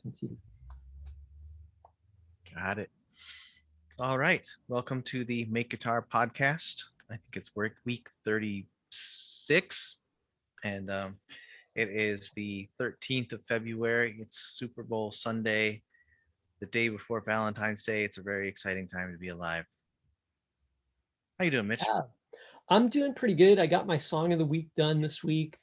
Computer. Got it. All right. Welcome to the Make Guitar podcast. I think it's week 36, and it is the 13th of February. It's Super Bowl Sunday, the day before Valentine's Day. It's a very exciting time to be alive. How you doing, Mitch? Yeah, I'm doing pretty good. I got my song of the week done this week.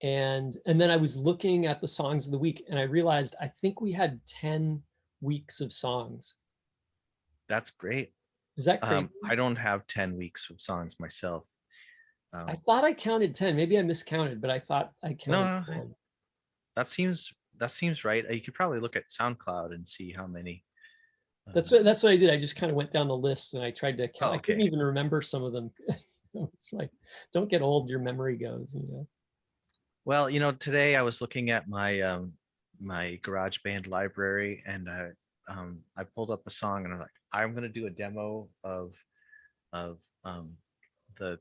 And then I was looking at the songs of the week and I realized I think we had 10 weeks of songs. That's great. Is that crazy? I don't have 10 weeks of songs myself. I Um, thought I counted 10. Maybe I miscounted, but I thought I no, counted no, 10. that seems right. You could probably look at SoundCloud and see how many. That's what I did. I just kind of went down the list and I tried to count. Oh, I couldn't okay. even remember some of them. It's like, don't get old, your memory goes. Well, today I was looking at my GarageBand library, and I pulled up a song, and I'm like, I'm gonna do a demo of the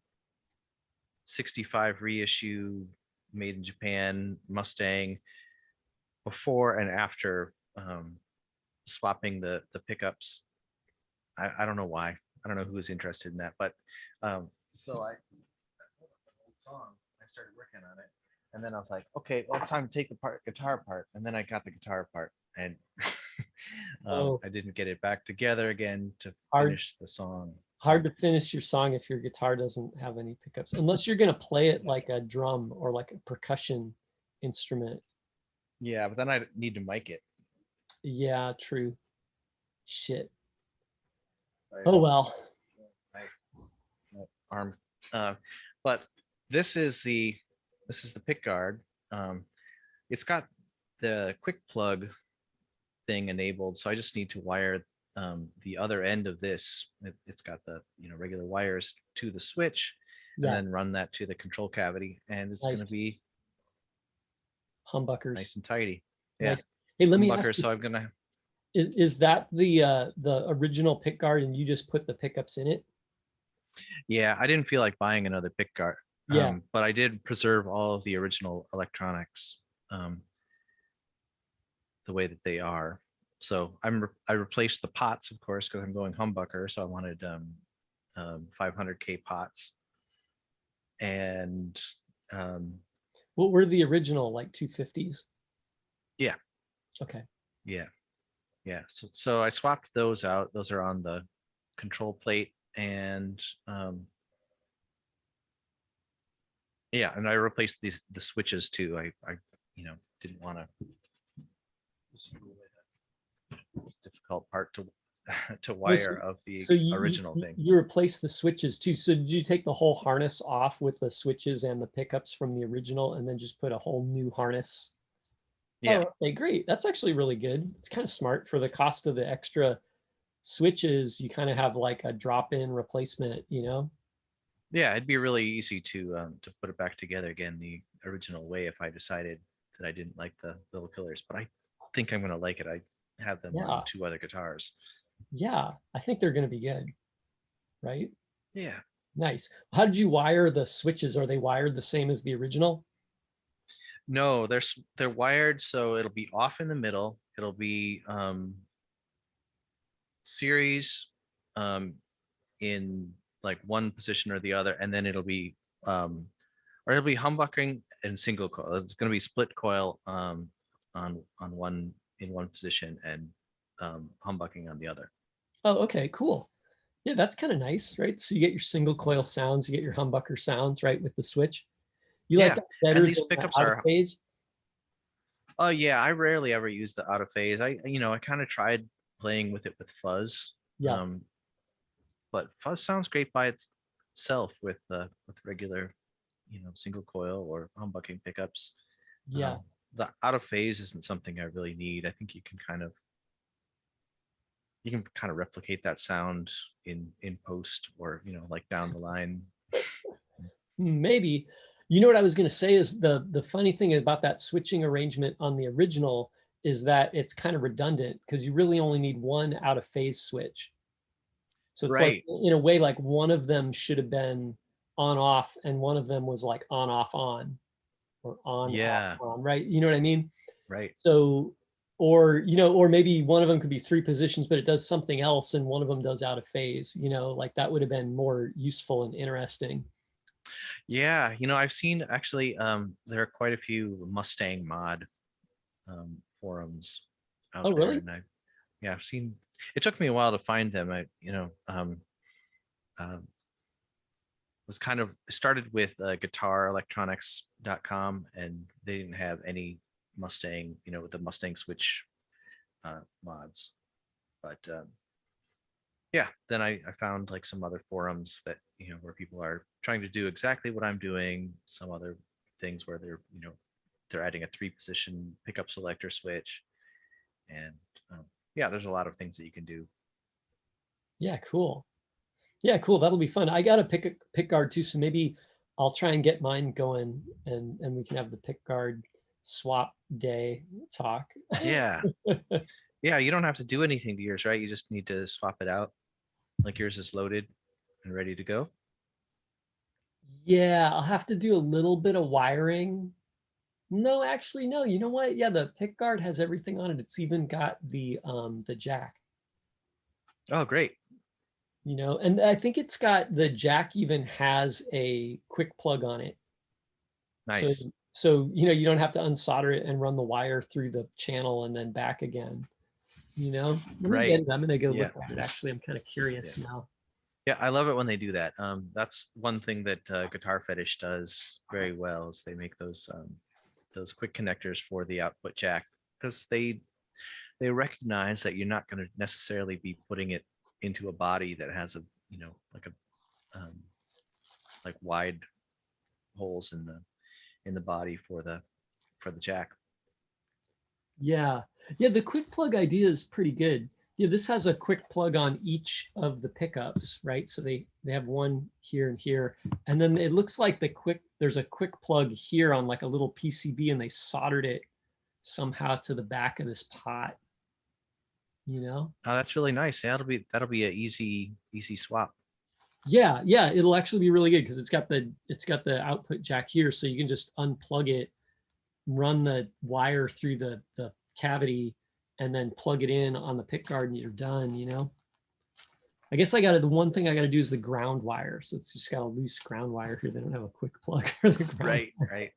65 reissue made in Japan Mustang before and after swapping the pickups. I don't know why. I don't know who was interested in that, but so I pulled up an old song. I started working on it, and then I was like, okay, well, it's time to take the guitar apart. And then I got the guitar apart, and Oh, I didn't get it back together again to hard finish the song. hard So to finish your song if your guitar doesn't have any pickups, unless you're going to play it like a drum or like a percussion instrument. yeah, but then I need to mic it. Yeah, true. Shit. I, Oh well. my, my arm, uh, but this is the pick guard. Um, it's got the quick plug thing enabled, so I just need to wire the other end of this. It's got the regular wires to the switch, and Yeah, then run that to the control cavity, and it's going to nice. be Humbuckers. nice and tidy. Yeah, Nice. Hey, let me ask humbucker. you, So I'm gonna. is that the original pick guard and you just put the pickups in it? Yeah, I didn't feel like buying another pick guard, Yeah, but I did preserve all of the original electronics um, the way that they are. So I replaced the pots, of course, because I'm going humbucker. So I wanted 500K pots, and um, what were the original, like 250s? yeah, Okay. yeah, yeah. So I swapped those out. Those are on the control plate, and yeah, and I replaced the switches too. I didn't want to. It's a difficult part to to Oh, wire of the so you original you thing. you replaced the switches too. So did you take the whole harness off with the switches and the pickups from the original and then just put a whole new harness? Yeah, Oh, okay, great. That's actually really good. It's kind of smart for the cost of the extra switches. You kind of have like a drop-in replacement. yeah, it'd be really easy to put it back together again the original way if I decided that I didn't like the little killers, but I think I'm gonna like it. I have them on Yeah, two other guitars. yeah. I think they're going to be good, right? Yeah. Nice. How did you wire the switches? Are they wired the same as the original? No, they're wired so it'll be off in the middle. It'll be series um in like one position or the other, and then um it'll be humbuckering and single coil. It's going to be split coil on one in one position and humbucking on the other. Oh, okay, cool. Yeah, that's kind of nice, right? So you get your single coil sounds, you get your humbucker sounds, right, with the switch. You like Yeah, that and better these than the pickups out of are. phase? Oh yeah, I rarely ever use the out of phase. I kind of tried playing with it with fuzz, Yeah, um, but fuzz sounds great by itself with regular single coil or humbucking pickups. yeah. Um, the out of phase isn't something I really need. I think you can kind of replicate that sound in post or like down the line. Maybe. You know what I was going to say is the funny thing about that switching arrangement on the original is that it's kind of redundant because you really only need one out of phase switch. So it's like Right. in a way like one of them should have been on off and one of them was like on off on or on off Yeah. on, right? You know what I mean? Right. So, or, or maybe one of them could be 3 positions, but it does something else and one of them does out of phase, like that would have been more useful and interesting. Yeah, I've seen actually there are quite a few Mustang mod forums out Oh, there, really? and I've seen. It took me a while to find them. Um, was kind of started with guitarelectronics.com, and they didn't have any Mustang, with the Mustang switch mods. But yeah, then I found like some other forums that, where people are trying to do exactly what I'm doing. Some other things where they're adding a 3-position pickup selector switch. And yeah, there's a lot of things that you can do. Yeah, cool. Yeah, cool. That'll be fun. I got a pick guard too, so maybe I'll try and get mine going, and we can have the pick guard swap day talk. Yeah. Yeah, you don't have to do anything to yours, right? You just need to swap it out. Like yours is loaded and ready to go. Yeah, I'll have to do a little bit of wiring. No, actually, no. You know what? Yeah, the pick guard has everything on it. It's even got the jack, Oh, great. and I think it's got the jack even has a quick plug on it. So Nice. so you don't have to unsolder it and run the wire through the channel and then back again. Let me get Right. it. I'm gonna go Yeah. look at it. Actually, I'm kind of Yeah. curious now. Yeah, I love it when they do that. That's one thing that Guitar Fetish does very well is they make those quick connectors for the output jack, because they recognize that you're not going to necessarily be putting it into a body that has a like a like wide holes in the body for the jack. Yeah. Yeah, the quick plug idea is pretty good. Yeah, this has a quick plug on each of the pickups, right? So they have one here and here. And then it looks like there's a quick plug here on like a little PCB and they soldered it somehow to the back of this pot, you know? Oh, that's really nice. That'll be a easy swap. Yeah, yeah, it'll actually be really good because it's got the output jack here, so you can just unplug it, run the wire through the cavity, and then plug it in on the pick guard, and you're done. I guess the one thing I got to do is the ground wire. So it's just got a loose ground wire here. They don't have a quick plug for the ground, Right.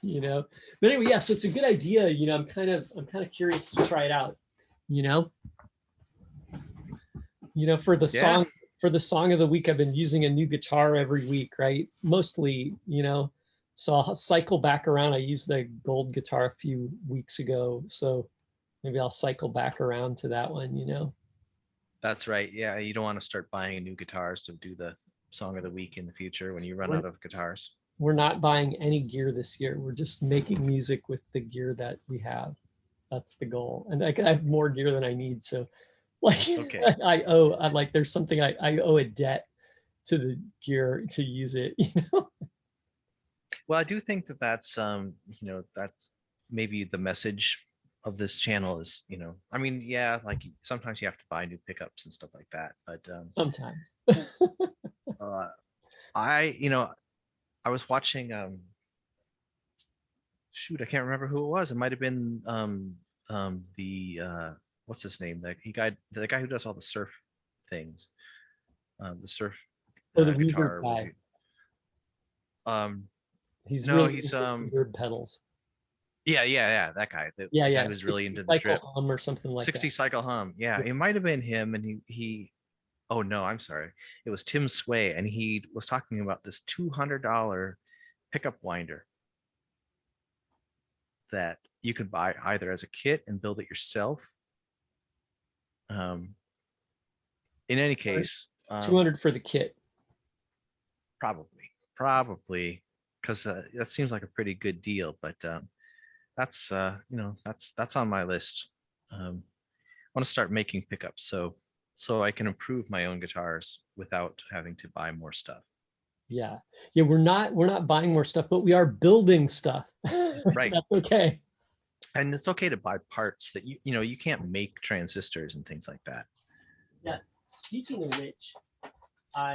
you know. But anyway, yeah. So it's a good idea. I'm kind of curious to try it out. You know, for the Yeah. song of the week, I've been using a new guitar every week, right? Mostly. So I'll cycle back around. I used the gold guitar a few weeks ago, so maybe I'll cycle back around to that one. That's right. Yeah, you don't want to start buying new guitars to do the song of the week in the future when you run We're out of guitars. we're not buying any gear this year. We're just making music with the gear that we have. That's the goal. And I have more gear than I need. So like Okay. I like there's something I owe a debt to the gear to use it. Well, I do think that that's maybe the message of this channel is, I mean, yeah, like sometimes you have to buy new pickups and stuff like that, but Sometimes. uh, I was watching shoot, I can't remember who it was. It might have been the what's his name? The guy who does all the surf things, the surf Oh, the reverb guitar guy. review. Um, He's no, really he's into reverb pedals. yeah, that guy, Yeah, the guy yeah. who's really 60 into the cycle drip. hum or something like that. 60 cycle hum. Yeah, Yeah. it might have been him, and he oh no, I'm sorry. It was Tim Sway, and he was talking about this $200 pickup winder that you could buy either as a kit and build it yourself. Um, in any case, 200 for the kit. probably, because that seems like a pretty good deal. But that's that's on my list. I want to start making pickups so I can improve my own guitars without having to buy more stuff. Yeah. Yeah, we're not buying more stuff, but we are building stuff. Right. That's okay. And it's okay to buy parts that you can't make transistors and things like that. Yeah. Speaking of which,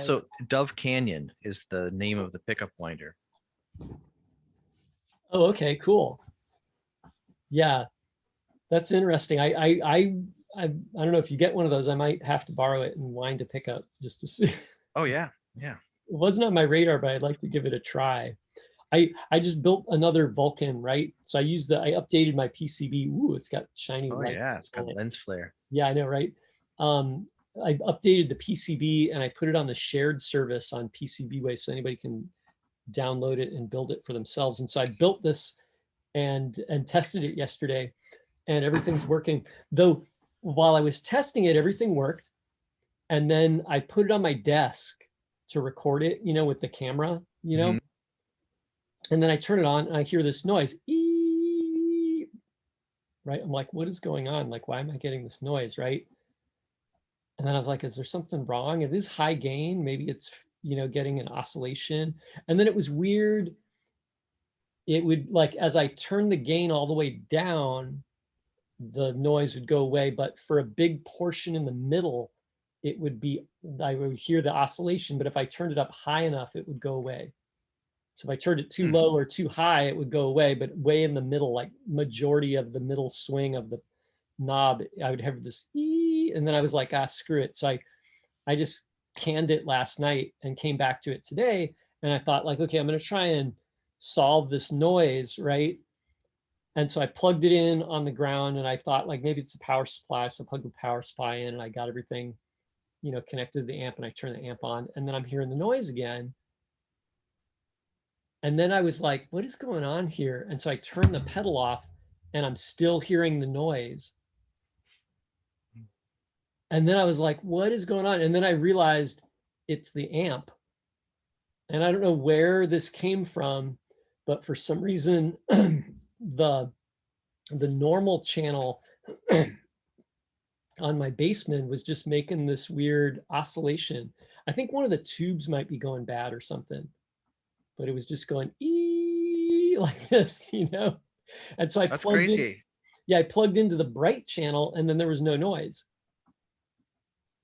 So Dove Canyon is the name of the pickup winder. oh, okay, cool. Yeah, that's interesting. I don't know if you get one of those. I might have to borrow it and wind a pickup just to see. It Oh yeah, yeah. wasn't on my radar, but I'd like to give it a try. I just built another Vulcan, right? So I updated my PCB. Ooh, it's got shiny Oh light yeah, it's got on it. lens flare. Yeah, I know, right? Um, I updated the PCB and I put it on the shared service on PCBWay so anybody can download it and build it for themselves. And so I built this and tested it yesterday, and everything's working. Though while I was testing it, everything worked. And then I put it on my desk to record it, with the camera, Mhm. and then I turn it on and I hear this noise. Eee, right? I'm like, what is going on? Like, why am I getting this noise, right? And then I was like, is there something wrong? It is high gain. Maybe it's, getting an oscillation. And then it was weird. It would, like, as I turned the gain all the way down, the noise would go away. But for a big portion in the middle, I would hear the oscillation. But if I turned it up high enough, it would go away. So if I turned it too Hmm. low or too high, it would go away. But way in the middle, like majority of the middle swing of the knob, I would have this and then I was like, screw it. So I just canned it last night and came back to it today. And I thought, like, okay, I'm going to try and solve this noise, right? And so I plugged it in on the ground and I thought, like, maybe it's a power supply. So I plugged the power supply in and I got everything, connected to the amp, and I turned the amp on, and then I'm hearing the noise again. And then I was like, what is going on here? And so I turned the pedal off and I'm still hearing the noise. And then I was like, what is going on? And then I realized it's the amp. And I don't know where this came from, but for some reason, the normal channel on my Bassman was just making this weird oscillation. I think one of the tubes might be going bad or something, but it was just going like this. And so I That's plugged in, crazy. yeah, I plugged into the bright channel and then there was no noise,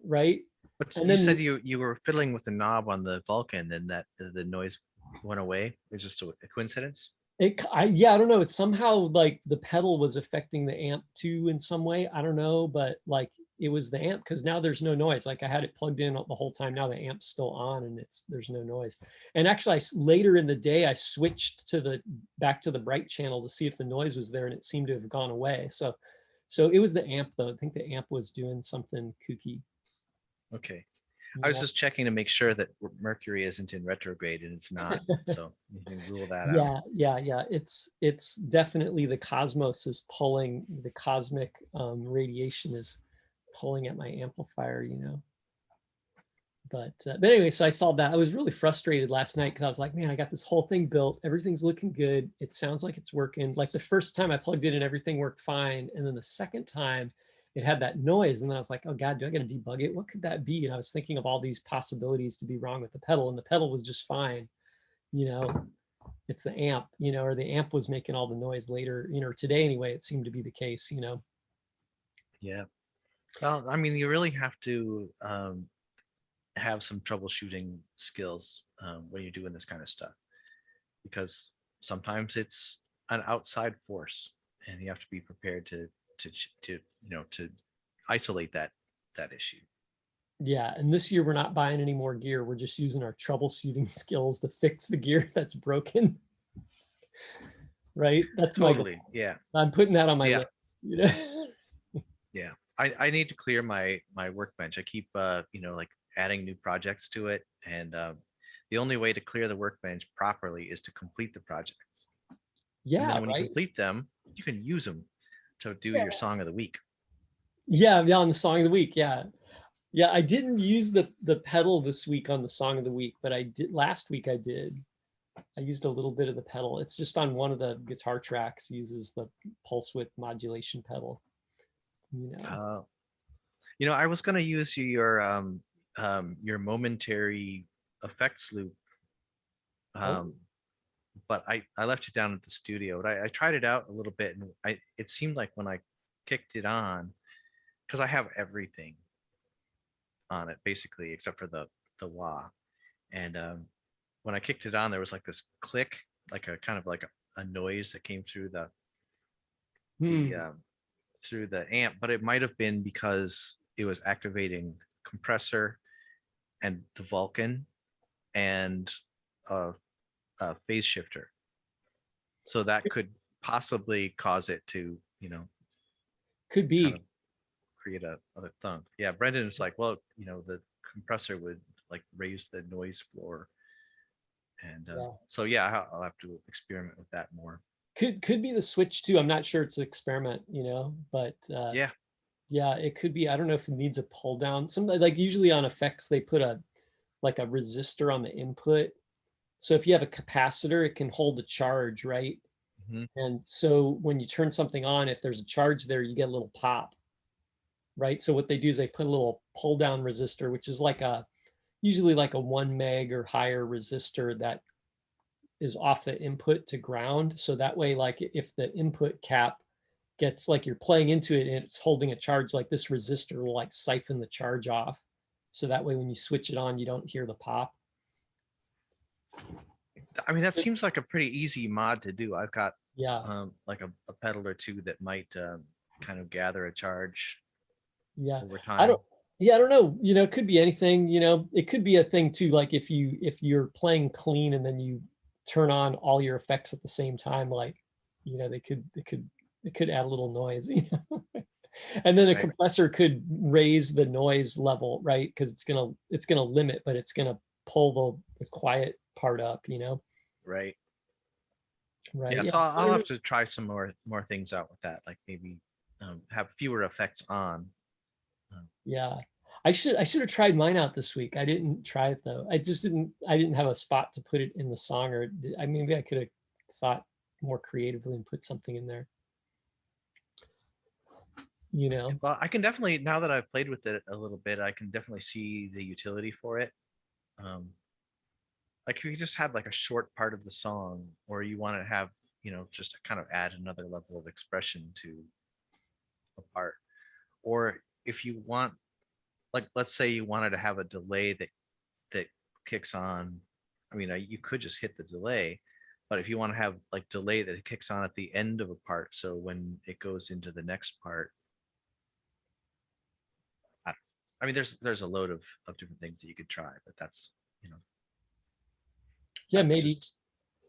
right? But And you said then you were fiddling with the knob on the Vulcan and that the noise went away. It's just a coincidence. yeah, I don't know. It's somehow like the pedal was affecting the amp too in some way. I don't know, but like it was the amp because now there's no noise. Like I had it plugged in the whole time. Now the amp's still on and there's no noise. And actually, later in the day, I switched to back to the bright channel to see if the noise was there, and it seemed to have gone away. So it was the amp though. I think the amp was doing something kooky. Okay. I was Yeah. just checking to make sure that Mercury isn't in retrograde and it's not. So you can rule that out. Yeah. It's definitely the cosmos is pulling, the cosmic radiation is pulling at my amplifier. But anyway, so I solved that. I was really frustrated last night because I was like, man, I got this whole thing built. Everything's looking good. It sounds like it's working. Like the first time I plugged it in, everything worked fine. And then the second time it had that noise. And then I was like, oh God, do I got to debug it? What could that be? And I was thinking of all these possibilities to be wrong with the pedal, and the pedal was just fine. You know, it's the amp, or the amp was making all the noise later, today anyway, it seemed to be the case. Yeah. Well, I mean, you really have to have some troubleshooting skills when you're doing this kind of stuff because sometimes it's an outside force and you have to be prepared to isolate that issue. Yeah, and this year we're not buying any more gear. We're just using our troubleshooting skills to fix the gear that's broken. Right? That's my goal. Totally. Yeah. I'm putting that on my Yeah. list. Yeah. I need to clear my workbench. I keep like adding new projects to it. And the only way to clear the workbench properly is to complete the projects. And Yeah, then when you right? complete them, you can use them to do your song of the week. Yeah, on the song of the week. Yeah. Yeah, I didn't use the pedal this week on the song of the week, but I did last week. I did. I used a little bit of the pedal. It's just on one of the guitar tracks, uses the pulse width modulation pedal, you know. Uh, I was going to use your momentary effects loop, Oh, um, but I left it down at the studio. But I tried it out a little bit, and it seemed like when I kicked it on, because I have everything on it basically except for the wah, and when I kicked it on, there was like this click, like a kind of like a noise that came through the Hmm. through the amp, but it might have been because it was activating compressor and the Vulcan and a, a phase shifter. So that could possibly cause it to, Could kind of be. create a thunk. Yeah, Brendan is like, well, the compressor would like raise the noise floor, and Yeah. so yeah, I'll have to experiment with that more. Could be the switch too. I'm not sure, it's an experiment, but Yeah, yeah, it could be. I don't know if it needs a pull down. Something like usually on effects they put a like a resistor on the input. So if you have a capacitor, it can hold a charge, right? hmm, And so when you turn something on, if there's a charge there, you get a little pop, right? So what they do is they put a little pull down resistor, which is like a usually like a 1 meg or higher resistor that is off the input to ground. So that way, like if the input cap gets like you're playing into it and it's holding a charge, like this resistor will like siphon the charge off. So that way when you switch it on, you don't hear the pop. I mean that seems like a pretty easy mod to do. I've got Yeah, like a pedal or two that might kind of gather a charge yeah. over I time. don't yeah, I don't know. It could be anything, it could be a thing too, like if you're playing clean and then you turn on all your effects at the same time, like, they could add a little noise, And then a Right, compressor could raise the noise level, right? Because it's gonna limit, but it's gonna pull the quiet part up, right. right? Yeah, Yeah. so I'll have to try some more things out with that, like maybe have fewer effects on. Um, Yeah. I should have tried mine out this week. I didn't try it though. I didn't have a spot to put it in the song, or maybe I could have thought more creatively and put something in there, you know. well, I can definitely, now that I've played with it a little bit, I can definitely see the utility for it. Um, like if you just had like a short part of the song, or you want to have, just to kind of add another level of expression to a part, or if you want, like, let's say you wanted to have a delay that kicks on. I mean, you could just hit the delay, but if you want to have like delay that kicks on at the end of a part, so when it goes into the next part, I, don't, I mean, there's a load of different things that you could try, but you know Yeah, that's maybe. just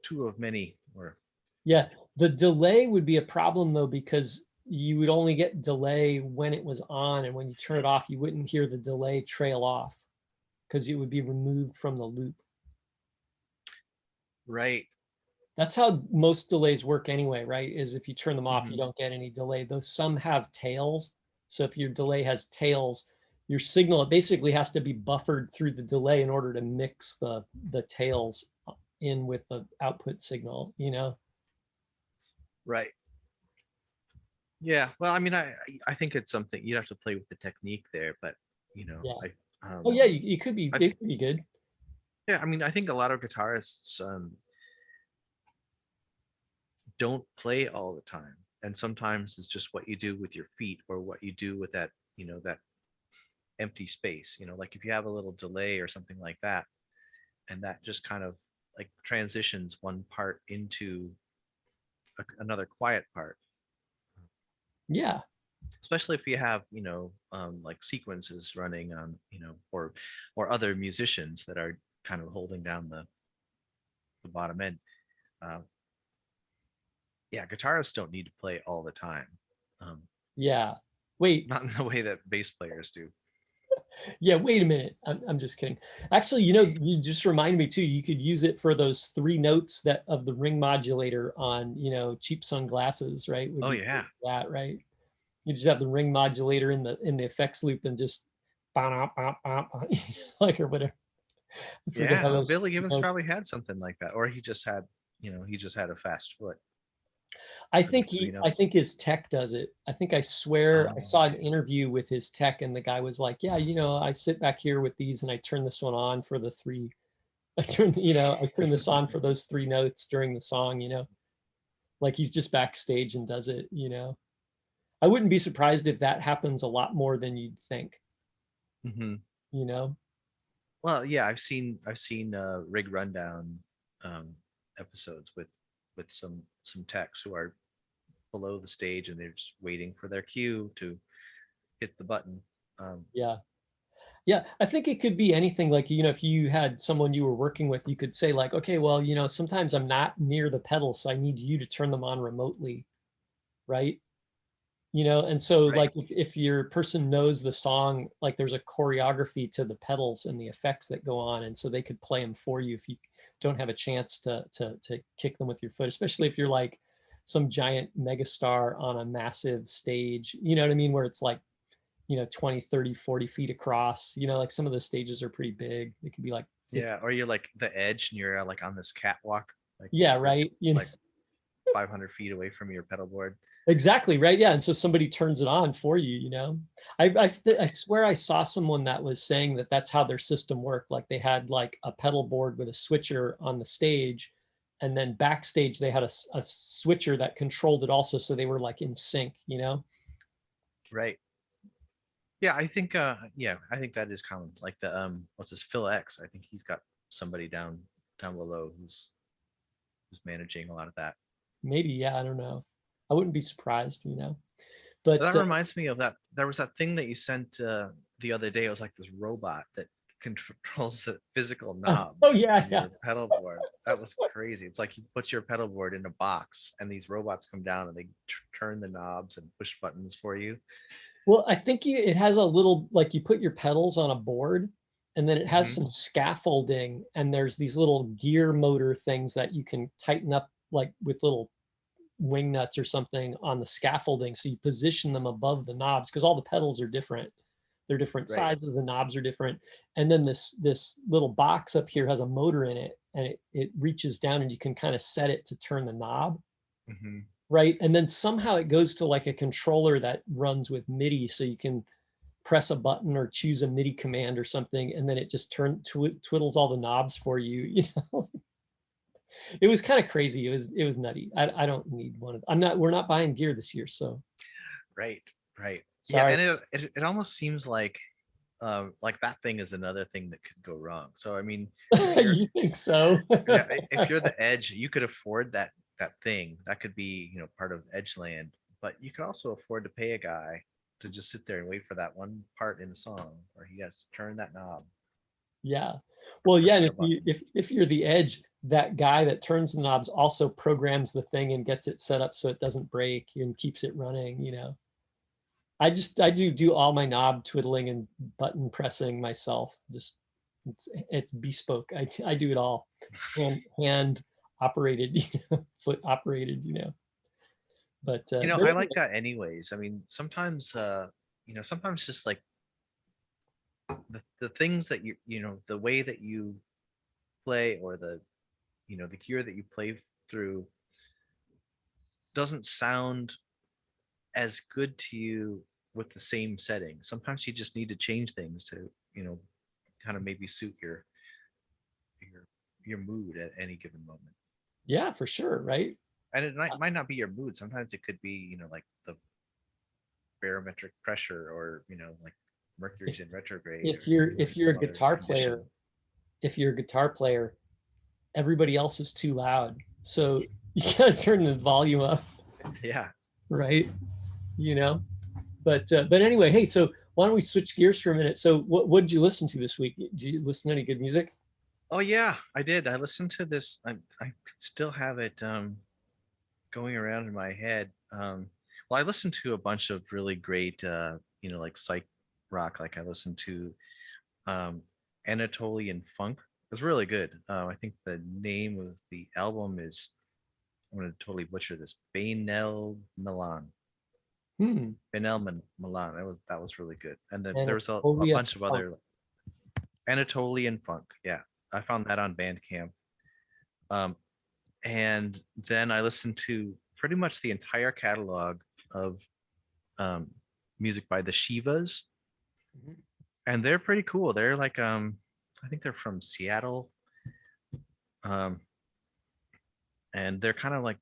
two of many. Or Yeah. The delay would be a problem though, because you would only get delay when it was on, and when you turn it off, you wouldn't hear the delay trail off because it would be removed from the loop. right. That's how most delays work anyway, right? Is if you turn them off, you Hmm. don't get any delay. Though some have tails. So if your delay has tails, your signal, it basically has to be buffered through the delay in order to mix the tails in with the output signal. Right. Yeah. Well, I mean, I think it's something you'd have to play with the technique there, but Yeah. I Oh yeah, you could be I it think could be good. yeah, I mean, I think a lot of guitarists don't play all the time, and sometimes it's just what you do with your feet or what you do with that empty space. Like if you have a little delay or something like that, and that just kind of like transitions one part into another quiet part, Yeah. especially if you have like sequences running on or other musicians that are kind of holding down the bottom end. uh, yeah, guitarists don't need to play all the time, um, Yeah. Wait, not in the way that bass players do. yeah, wait a minute. I'm just kidding. Actually, you just reminded me too, you could use it for those three notes that of the ring modulator on, cheap sunglasses, right? Would Oh be great yeah, for that, right? You just have the ring modulator in the effects loop and just bop, bop, bop, like or whatever. I forget how yeah, those Billy Gibbons go. probably had something like that, or he just had a fast foot I for think those three he I notes. think his tech does it. I think I swear I saw an Okay. interview with his tech and the guy was like, yeah, I sit back here with these and I turn this one on for the three. I turn this on for those three notes during the song. Like he's just backstage and does it. I wouldn't be surprised if that happens a lot more than you'd think, Hmm. you know? Well, yeah, I've seen rig rundown um, episodes with some techs who are below the stage and they're just waiting for their cue to hit the button. Yeah. Yeah, I think it could be anything like, if you had someone you were working with, you could say like, okay, well, sometimes I'm not near the pedals, so I need you to turn them on remotely, right? And so Right. like if your person knows the song, like there's a choreography to the pedals and the effects that go on, and so they could play them for you if you don't have a chance to kick them with your foot, especially if you're like some giant megastar on a massive stage, you know what I mean, where it's like 20, 30, 40 feet across, like some of the stages are pretty big. It could be like 50. Yeah, or you're like the edge and you're like on this catwalk, like Yeah, you're right. like 500 feet away from your pedal board. Exactly, right. Yeah. And so somebody turns it on for you, I swear I saw someone that was saying that that's how their system worked. Like they had like a pedal board with a switcher on the stage, and then backstage they had a switcher that controlled it also. So they were like in sync. Right. Yeah, I think that is common. Like the what's this Phil X? I think he's got somebody down below who's managing a lot of that. Maybe, yeah, I don't know. I wouldn't be surprised. But But that reminds me of that. There was that thing that you sent the other day. It was like this robot that controls the physical oh knobs yeah, on yeah. your pedal board. That was crazy. It's like you put your pedal board in a box, and these robots come down and they turn the knobs and push buttons for you. Well, I think it has a little, like you put your pedals on a board, and then it has Hmm. some scaffolding, and there's these little gear motor things that you can tighten up like with little wing nuts or something on the scaffolding. So you position them above the knobs because all the pedals are different. They're different Right. sizes, the knobs are different. And then this little box up here has a motor in it, and it reaches down and you can kind of set it to turn the knob. Hmm. Right. And then somehow it goes to like a controller that runs with MIDI. So you can press a button or choose a MIDI command or something, and then it just twiddles all the knobs for you. It was kind of crazy. It was nutty. I don't need one of. We're not buying gear this year, so Right. Right. Yeah, sorry. and it almost seems like that thing is another thing that could go wrong. So I mean, if you're You think so? yeah, if you're the edge, you could afford that thing. That could be, part of Edgeland, but you could also afford to pay a guy to just sit there and wait for that one part in the song where he has to turn that knob Yeah. or Well, yeah, push and the if you button. if you're the edge, that guy that turns the knobs also programs the thing and gets it set up so it doesn't break and keeps it running. I do all my knob twiddling and button pressing myself. Just it's bespoke. I do it all. Hand operated, foot operated. But I anyway, like that anyways. I mean, sometimes sometimes just like the things that the way that you play or the gear that you play through doesn't sound as good to you with the same setting. Sometimes you just need to change things to, kind of maybe suit your your mood at any given moment. yeah, for sure, right? And it might not be your mood. Sometimes it could be, like the barometric pressure or, like If Mercury's in retrograde if or, you're if you're a some other guitar condition. player, if you're a guitar player, everybody else is too loud. So you gotta turn the volume up, Yeah. right? You know. But anyway, hey, so why don't we switch gears for a minute? So what did you listen to this week? Did you listen to any good music? Oh yeah, I did. I listened to this. I still have it going around in my head. Well, I listened to a bunch of really great, like psych rock. Like I listened to um, Anatolian Funk. It's really good. I think the name of the album is, I'm going to totally butcher this, Bainel Milan. Hmm. Milan. That was really good. And then there was a Anatolia bunch of Funk. other Anatolian Funk. Yeah, I found that on Bandcamp. Um, and then I listened to pretty much the entire catalog of um, music by the Shivas, Mhm. and they're pretty cool. They're like I think they're from Seattle, um, and they're kind of like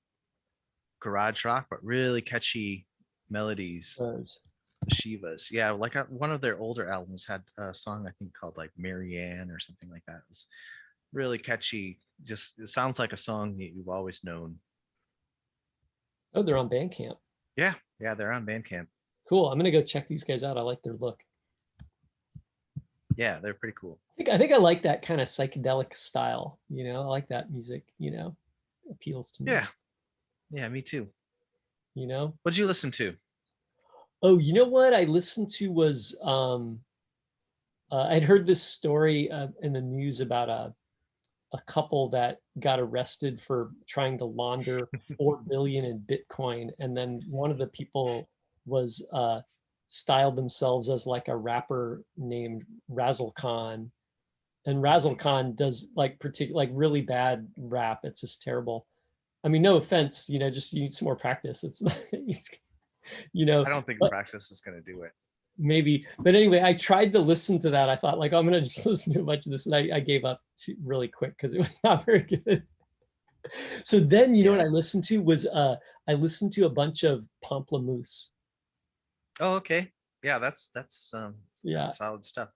garage rock, but really catchy melodies. Those. The Shivas, yeah, like one of their older albums had a song I think called like Marianne or something like that. It was really catchy. Just it sounds like a song that you've always known. Oh, they're on Bandcamp. Yeah, yeah, they're on Bandcamp. Cool. I'm gonna go check these guys out. I like their look. Yeah, they're pretty cool. I think I like that kind of psychedelic style. I like that music. Appeals to me. Yeah, yeah, me too. You know. What did you listen to? Oh, you know what I listened to was I'd heard this story in the news about a couple that got arrested for trying to launder 4 billion in Bitcoin, and then one of the people was styled themselves as like a rapper named Razzle Khan, and Razzle Khan does like like really bad rap. It's just terrible. I mean, no offense, just you need some more practice. It's not, you know, I don't think but Praxis is going to do it. maybe. But anyway, I tried to listen to that. I thought like, I'm gonna just listen to a bunch of this, and I gave up really quick because it was not very good. So then, what Yeah. I listened to was I listened to a bunch of Pamplemousse. Oh, okay. Yeah, Yeah. that's solid stuff.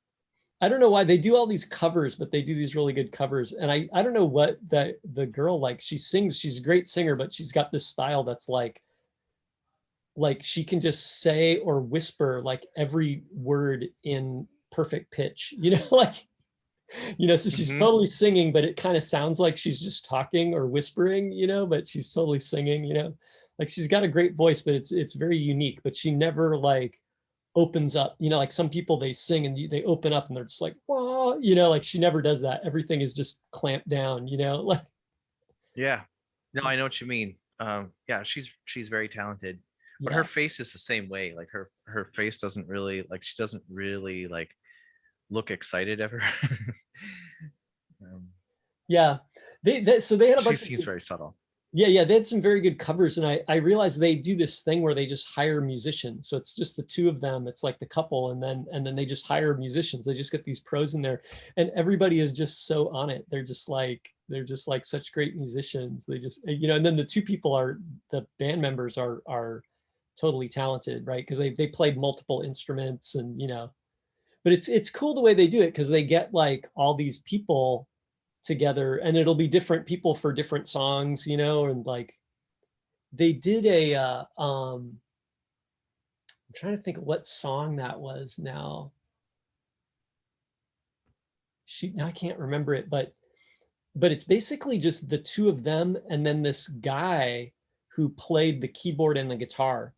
I don't know why they do all these covers, but they do these really good covers. And I don't know what the girl, like, she sings, she's a great singer, but she's got this style that's like she can just say or whisper like every word in perfect pitch, like, so she's Hmm. totally singing, but it kind of sounds like she's just talking or whispering, but she's totally singing, like she's got a great voice, but it's very unique, but she never like opens up, like some people they sing and they open up and they're just like, whoa, like she never does that. Everything is just clamped down, like, Yeah. No, I know what you mean. Yeah, she's very talented, but her yeah. face is the same way. Like her face doesn't really like she doesn't really like look excited ever. um, Yeah. So they had a she bunch of seems very subtle. yeah, they had some very good covers, and I realized they do this thing where they just hire musicians. So it's just the two of them. It's like the couple, and then they just hire musicians. They just get these pros in there, and everybody is just so on it. They're just like such great musicians. They just and then the two people are the band members are totally talented, right? Because they played multiple instruments, and but it's cool the way they do it because they get like all these people together, and it'll be different people for different songs, and like they did I'm trying to think of what song that was now. I can't remember it, but it's basically just the two of them and then this guy who played the keyboard and the guitar.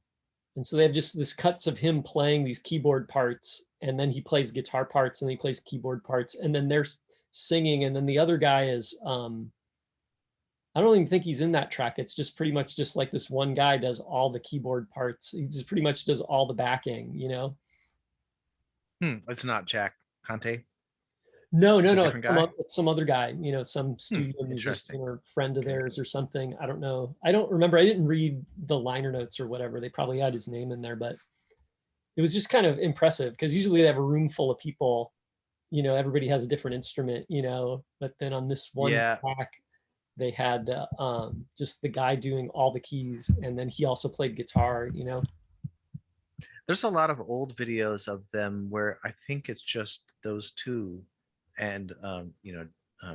And so they have just this cuts of him playing these keyboard parts, and then he plays guitar parts, and he plays keyboard parts, and then they're singing, and then the other guy is I don't even think he's in that track. It's just pretty much just like this one guy does all the keyboard parts. He just pretty much does all the backing. It's not Jack Conte. No, no, It's a no. different guy. It's some other guy, some studio musician Interesting. or friend of Okay. theirs or something. I don't know. I don't remember. I didn't read the liner notes or whatever. They probably had his name in there, but it was just kind of impressive because usually they have a room full of people, everybody has a different instrument, but then on this one Yeah, track, they had just the guy doing all the keys, and then he also played guitar. there's a lot of old videos of them where I think it's just those two and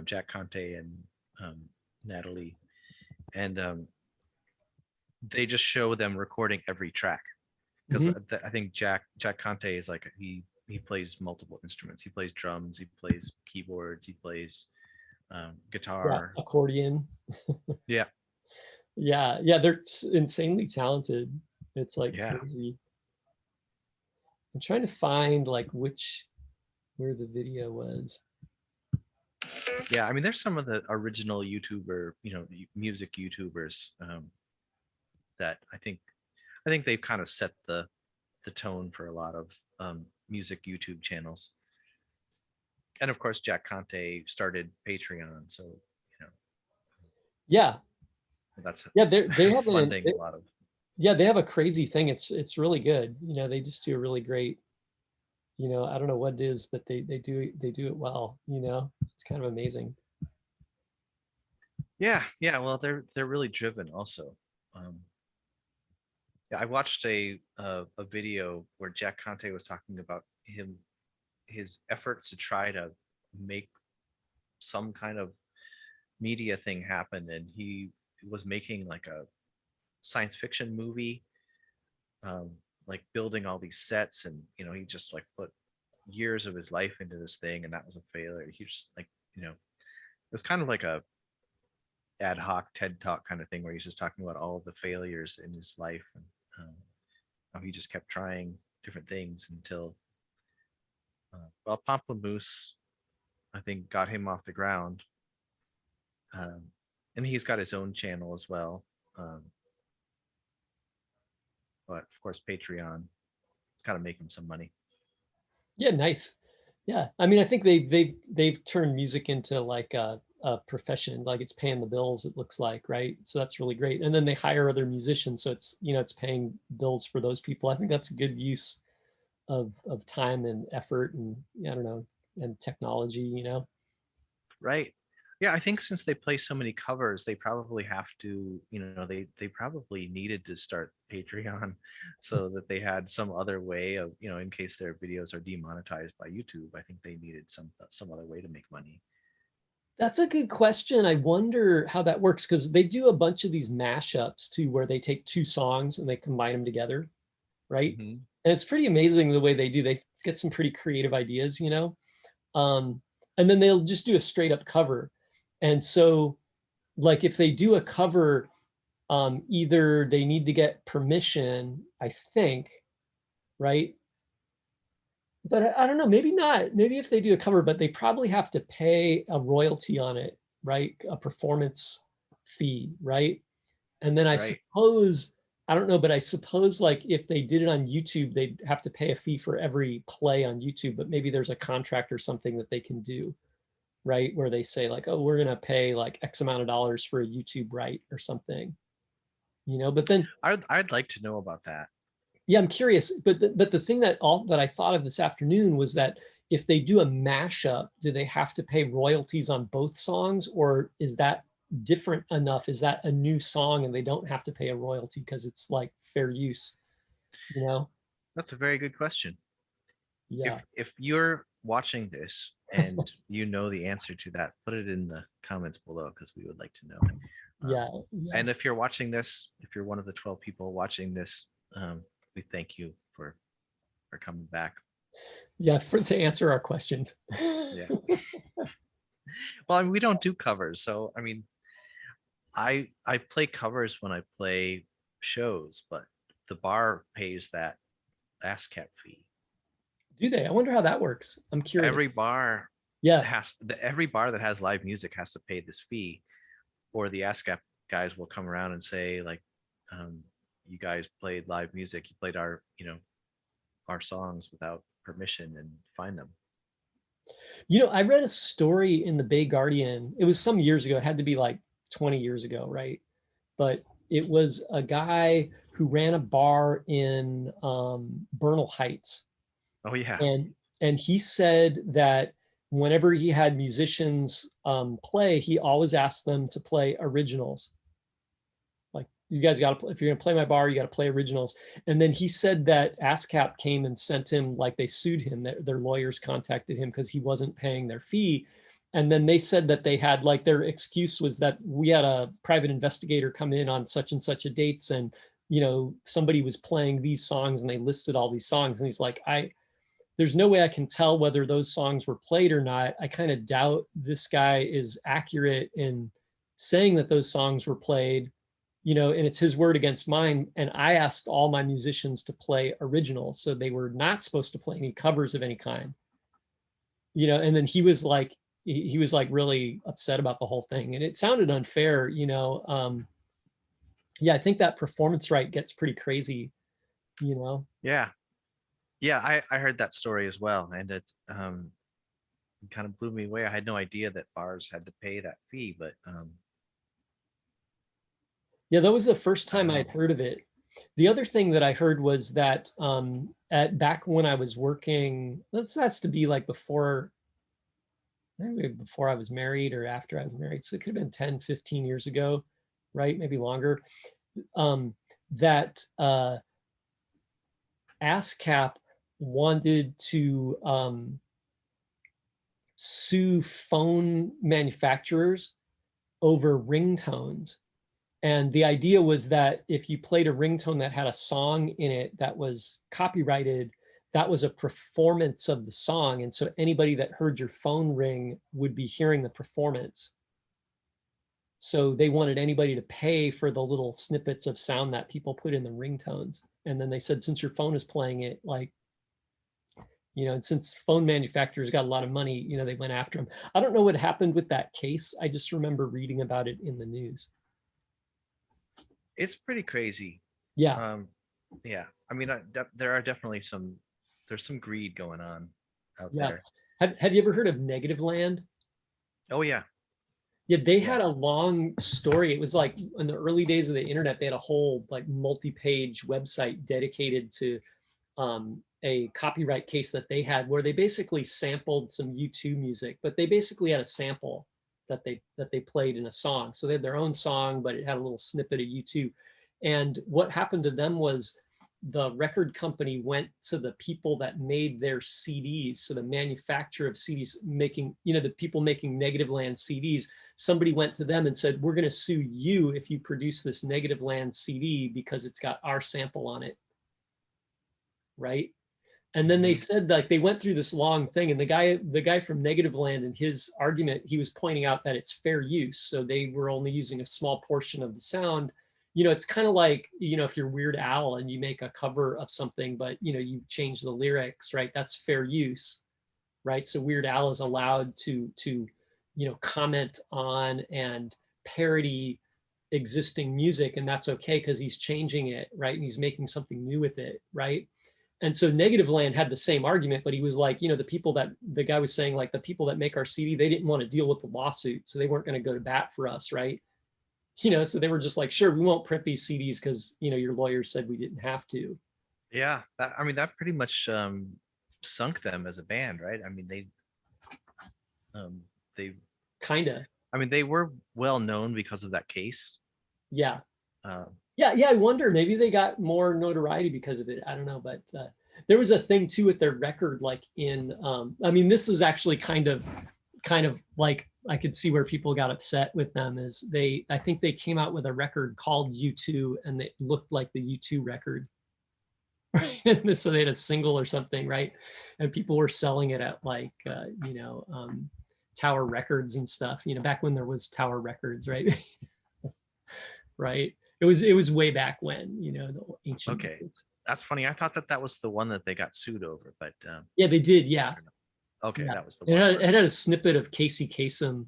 Jack Conte and um, Natalie, and they just show them recording every track because Hmm. I think Jack Conte is like he plays multiple instruments. He plays drums, he plays keyboards, he plays Yeah, guitar. accordion. Yeah, Yeah, they're insanely talented. It's like yeah, crazy. I'm trying to find like where the video was. yeah. I mean, there's some of the original YouTuber, music YouTubers that I think they've kind of set the tone for a lot of music YouTube channels. And of course, Jack Conte started Patreon, so Yeah, that's yeah, they have funding a lot of. yeah, they have a crazy thing. It's really good. They just do a really great, I don't know what it is, but they do it well, It's kind of amazing. Yeah, yeah. Well, they're really driven also. Um, yeah, I watched a video where Jack Conte was talking about his efforts to try to make some kind of media thing happen, and he was making like science fiction movie, um, like building all these sets, and he just like put years of his life into this thing, and that was a failure. He just like, it was kind of like a ad hoc TED talk kind of thing where he's just talking about all of the failures in his life, and how he just kept trying different things until, well, Pamplemousse, I think, got him off the ground. Um, and he's got his own channel as well. Um, but of course, Patreon is kind of making some money. Yeah, nice. Yeah, I mean, I think they've turned music into like a profession, like it's paying the bills, it looks like, right? So that's really great. And then they hire other musicians, so it's, it's paying bills for those people. I think that's a good use of time and effort, and I don't know, and technology, Right. Yeah, I think since they play so many covers, they probably have to, they probably needed to start Patreon so that they had some other way of, in case their videos are demonetized by YouTube. I think they needed some other way to make money. That's a good question. I wonder how that works, because they do a bunch of these mashups too, where they take two songs and they combine them together, right? Hmm. And it's pretty amazing the way they do. They get some pretty creative ideas, um, and then they'll just do a straight up cover. And so, like, if they do a cover, either they need to get permission, I think, right? But I don't know, maybe not. Maybe if they do a cover, but they probably have to pay a royalty on it, right? A performance fee, right? And then I Right. suppose, I don't know, but I suppose like if they did it on YouTube, they'd have to pay a fee for every play on YouTube, but maybe there's a contract or something that they can do, right? Where they say like, oh, we're gonna pay like X amount of dollars for a YouTube right or something, but then, I'd like to know about that. yeah, I'm curious, but the thing that I thought of this afternoon was that if they do a mashup, do they have to pay royalties on both songs, or is that different enough? Is that a new song and they don't have to pay a royalty because it's like fair use, you know? That's a very good question. Yeah. If you're watching this and you know the answer to that, put it in the comments below because we would like to know. Um, Yeah, yeah, and if you're watching this, if you're one of the 12 people watching this, we thank you for coming back. yeah. To answer our questions. Yeah. Well, I mean, we don't do covers, so I mean, I play covers when I play shows, but the bar pays that ASCAP fee. Do they? I wonder how that works. I'm curious. Every bar Yeah. every bar that has live music has to pay this fee, or the ASCAP guys will come around and say like, um, you guys played live music, you played our songs without permission, and fine them. I read a story in the Bay Guardian. It was some years ago. It had to be like 20 years ago, right? But it was a guy who ran a bar in Bernal Heights, Oh yeah. and he said that whenever he had musicians play, he always asked them to play originals. Like, you guys got to, if you're gonna play my bar, you got to play originals. And then he said that ASCAP came and sent him, like they sued him, their lawyers contacted him because he wasn't paying their fee. And then they said that they had, like, their excuse was that we had a private investigator come in on such and such a dates, and somebody was playing these songs and they listed all these songs. And he's like, there's no way I can tell whether those songs were played or not. I kind of doubt this guy is accurate in saying that those songs were played, and it's his word against mine. And I asked all my musicians to play originals, so they were not supposed to play any covers of any kind. And then he was like really upset about the whole thing, and it sounded unfair. Yeah, I think that performance right gets pretty crazy. Yeah. Yeah, I heard that story as well, and it kind of blew me away. I had no idea that bars had to pay that fee, but Yeah, that was the first I don't time I'd know. heard of it. The other thing that I heard was that at back when I was working, that's to be like before, maybe before I was married or after I was married. So it could have been 10, 15 years ago, right? Maybe longer. That ASCAP wanted to sue phone manufacturers over ringtones. And the idea was that if you played a ringtone that had a song in it that was copyrighted, that was a performance of the song. And so anybody that heard your phone ring would be hearing the performance. So they wanted anybody to pay for the little snippets of sound that people put in the ringtones. And then they said, since your phone is playing it, like, and since phone manufacturers got a lot of money, they went after them. I don't know what happened with that case. I just remember reading about it in the news. It's pretty crazy. Yeah. Um, yeah, I mean, there are definitely there's some greed going on out Yeah. there. Have you ever heard of Negative Land? Oh yeah, Yeah, they yeah. had a long story. It was like in the early days of the internet, they had a whole like multi-page website dedicated to a copyright case that they had where they basically sampled some U2 music, but they basically had a sample that they played in a song. So they had their own song, but it had a little snippet of U2. And what happened to them was the record company went to the people that made their CDs. So the manufacturer of CDs making, the people making Negative Land CDs, somebody went to them and said, we're going to sue you if you produce this Negative Land CD because it's got our sample on it. Right. And then they Mhm. said, like, they went through this long thing, and the guy from Negative Land, in his argument, he was pointing out that it's fair use. So they were only using a small portion of the sound. It's kind of like, if you're Weird Al and you make a cover of something, but you change the lyrics, right? That's fair use, right? So Weird Al is allowed to comment on and parody existing music, and that's okay because he's changing it, right? And he's making something new with it, right? And so Negative Land had the same argument, but he was like, the guy was saying, like, the people that make our CD, they didn't want to deal with the lawsuit, so they weren't going to go to bat for us, right? So they were just like, sure, we won't print these CDs because your lawyer said we didn't have to. Yeah, I mean, that pretty much sunk them as a band, right? I mean, um, they, Kinda. I mean, they were well known because of that case. Yeah. Um, Yeah, I wonder, maybe they got more notoriety because of it. I don't know, but there was a thing too with their record, like I mean, this is actually kind of like, I could see where people got upset with them. Is I think they came out with a record called U2, and it looked like the U2 record. Right? And so they had a single or something, right? And people were selling it at like Tower Records and stuff, back when there was Tower Records, right? Right. It was way back when, the ancient okay, days. that's funny. I thought that was the one that they got sued over, but Yeah, they did. I Yeah. don't know. Okay, Yeah. that was the It one had, where. it had a snippet of Casey Kasem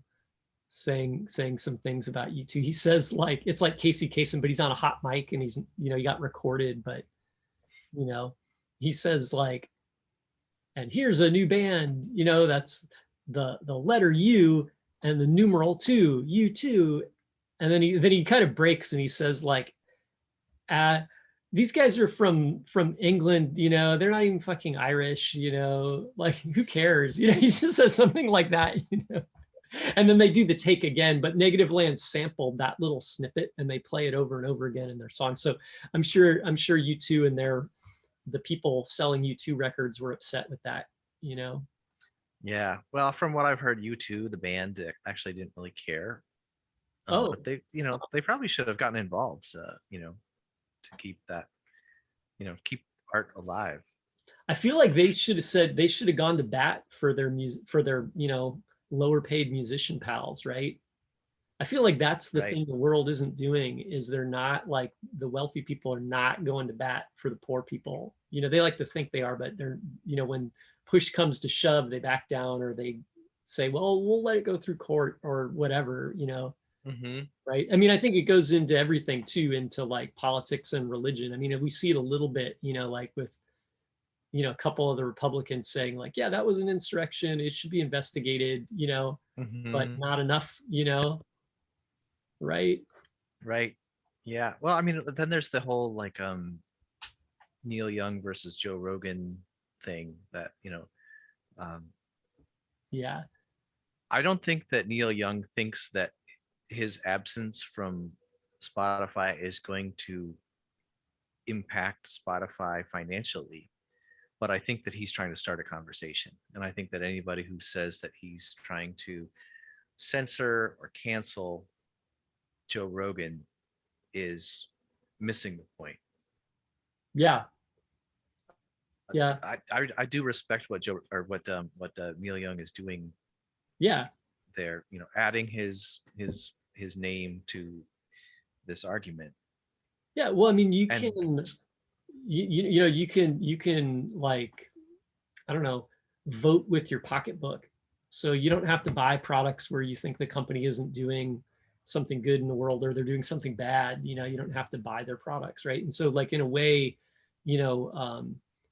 saying some things about U2. He says, like, it's like Casey Kasem, but he's on a hot mic and he got recorded, but you know, he says, like, and here's a new band, that's the letter U and the numeral two, U2. And then he kind of breaks and he says, like, uh these guys are from England, they're not even fucking Irish, like, who cares? He just says something like that. And then they do the take again, but Negative Land sampled that little snippet and they play it over and over again in their song. So I'm sure U2 and the people selling U2 records were upset with that. Yeah, well, from what I've heard, U2, the band, actually didn't really care. Oh, But they probably should have gotten involved, to keep that, keep art alive. I feel like they should have said, they should have gone to bat for their music, for their lower paid musician pals, right? I feel like that's the Right. thing the world isn't doing, is they're not, like, the wealthy people are not going to bat for the poor people. They like to think they are, but they're, when push comes to shove, they back down, or they say, well, we'll let it go through court or whatever. Hmm. Right. I mean, I think it goes into everything too, into like politics and religion. I mean, we see it a little bit, like with, a couple of the Republicans saying, like, yeah, that was an insurrection, it should be investigated, but Hmm. not enough, right? Right. Yeah. Well, I mean, then there's the whole like Neil Young versus Joe Rogan thing that, um, Yeah. I don't think that Neil Young thinks that his absence from Spotify is going to impact Spotify financially, but I think that he's trying to start a conversation. And I think that anybody who says that he's trying to censor or cancel Joe Rogan is missing the point. Yeah. Yeah. I do respect what Joe or what Neil Young is doing Yeah. there, adding his name to this argument. Yeah. Well, I mean, you And can, you can like, I don't know, vote with your pocketbook. So you don't have to buy products where you think the company isn't doing something good in the world or they're doing something bad. You don't have to buy their products, right? And so, like, in a way, you know,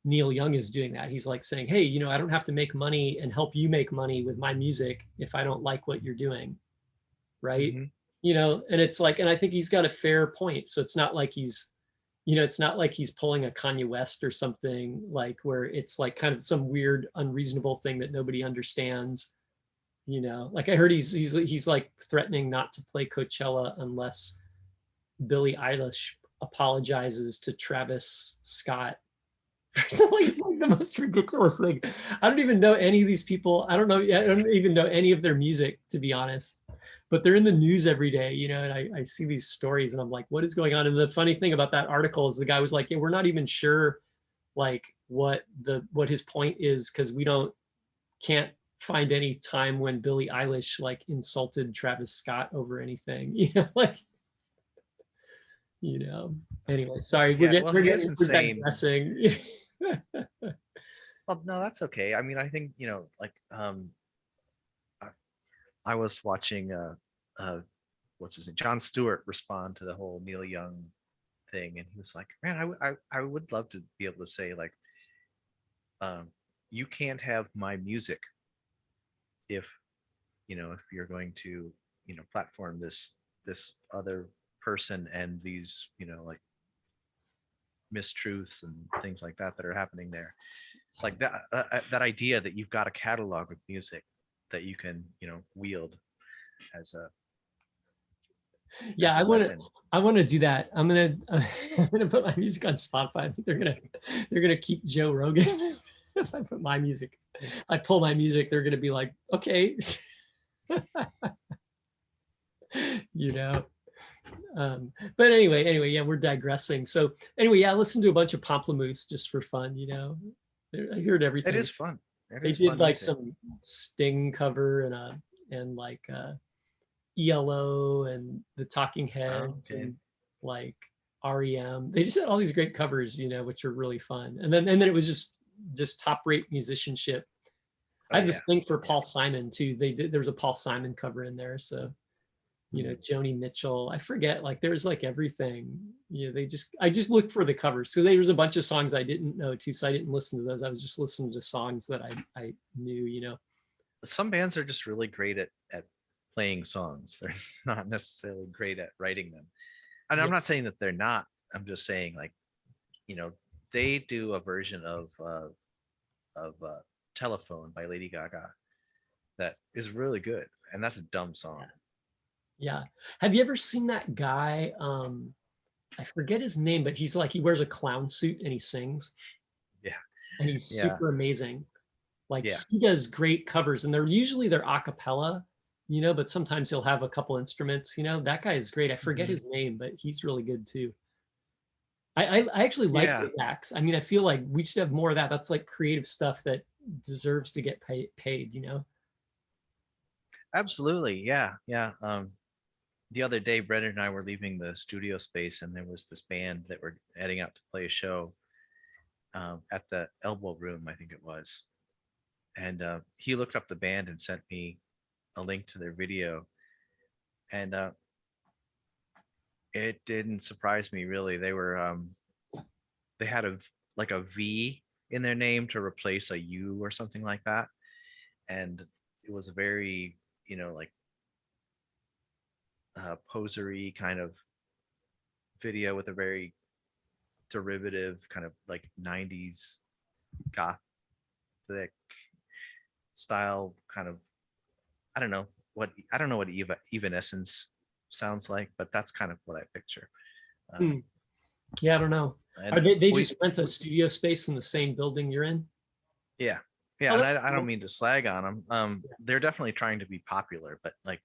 Neil Young is doing that. He's like saying, hey, I don't have to make money and help you make money with my music if I don't like what you're doing, right? Mhm. And it's like, and I think he's got a fair point. So it's not like it's not like he's pulling a Kanye West or something, like where it's like kind of some weird, unreasonable thing that nobody understands. Like I heard he's like threatening not to play Coachella unless Billie Eilish apologizes to Travis Scott. It's like the most ridiculous thing. I don't even know any of these people. I don't even know any of their music, to be honest. But they're in the news every day, and I see these stories and I'm like, what is going on? And the funny thing about that article is the guy was like, yeah, we're not even sure like what his point is, because we can't find any time when Billie Eilish like insulted Travis Scott over anything, like, anyway, sorry, Yeah, well, he is we're insane. digressing. Well, no, that's okay. I mean, I think, like I, I was watching what's his name, John Stewart, respond to the whole Neil Young thing, and he was like, man, I would love to be able to say, like, um you can't have my music if if you're going to platform this other person and these like mistruths and things like that are happening there. Like that idea that you've got a catalog of music that you can wield as a Yeah, I want to. weapon. I want to do that. I'm gonna put my music on Spotify. I think they're gonna keep Joe Rogan if I put my music. I pull my music, they're gonna be like, okay, you know. But anyway, yeah, we're digressing. So anyway, yeah, I listened to a bunch of Pomplamoose just for fun. I heard It everything. is fun. It They is did fun like music. some Sting cover and like ELO and the Talking Oh, Heads okay. and like REM. They just had all these great covers, which are really fun. And then it was just top rate musicianship. I Oh have yeah. this thing for Yeah. Paul Simon too. There was a Paul Simon cover in there. So, Joni Mitchell. I forget, like there's like everything. I just looked for the covers. So there was a bunch of songs I didn't know too. So I didn't listen to those. I was just listening to songs that I knew. Some bands are just really great at playing songs. They're not necessarily great at writing them. And I'm Yeah. not saying that they're not. I'm just saying, like, you know, they do a version of Telephone by Lady Gaga that is really good, and that's a dumb song. Yeah. Have you ever seen that guy? I forget his name, but he's like he wears a clown suit and he sings, Yeah, and he's yeah, super amazing. Like yeah. he does great covers, and they're a cappella, but sometimes he'll have a couple instruments. That guy is great. I forget Hmm. his name, but he's really good too. I actually like Yeah, those acts. I mean, I feel like we should have more of that. That's like creative stuff that deserves to get paid. absolutely. Yeah, yeah. The other day, Brendan and I were leaving the studio space, and there was this band that were heading out to play a show at the Elbow Room, I think it was. And he looked up the band and sent me a link to their video, and it didn't surprise me really. They had like a V in their name to replace a U or something like that, and it was a very like posery kind of video with a very derivative kind of like 90s gothic style kind of. I don't know what Evanescence sounds like, but that's kind of what I picture. Um, Hmm. Yeah, I don't know. Are and they just rent a studio space in the same building you're in? yeah, yeah, Oh, and that's I don't cool. mean to slag on them. They're definitely trying to be popular, but like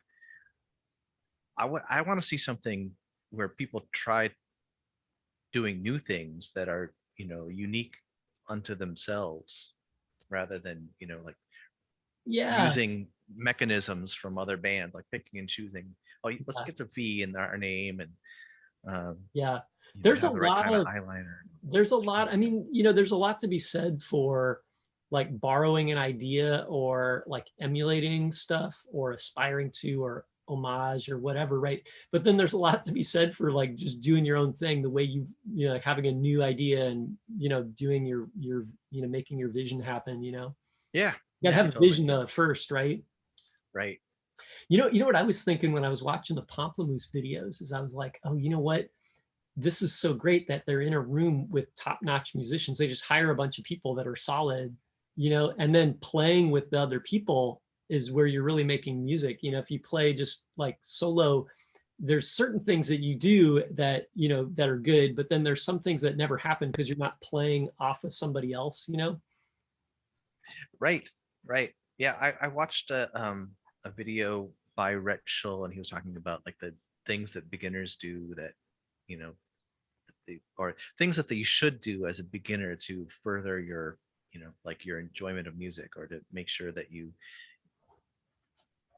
I want to see something where people try doing new things that are, unique unto themselves, rather than, like Yeah, using mechanisms from other bands, like picking and choosing. Oh, let's yeah, get the V in our name, and um, yeah. There's a have the right lot kind of of eyeliner. there's a lot. I mean, there's a lot to be said for like borrowing an idea or like emulating stuff or aspiring to or homage or whatever, right? But then there's a lot to be said for like just doing your own thing, the way like having a new idea and doing your making your vision happen. Yeah, You gotta yeah, have a totally. vision first, right? Right. You know what I was thinking when I was watching the Pomplamoose videos is I was like, oh, you know what? This is so great that they're in a room with top-notch musicians. They just hire a bunch of people that are solid, and then playing with the other people is where you're really making music. If you play just like solo, there's certain things that you do that, that are good, but then there's some things that never happen because you're not playing off of somebody else. Right. Right. Yeah, I watched a video by Rhett Shull, and he was talking about like the things that beginners do that, you know, or things that you should do as a beginner to further your, like your enjoyment of music, or to make sure that you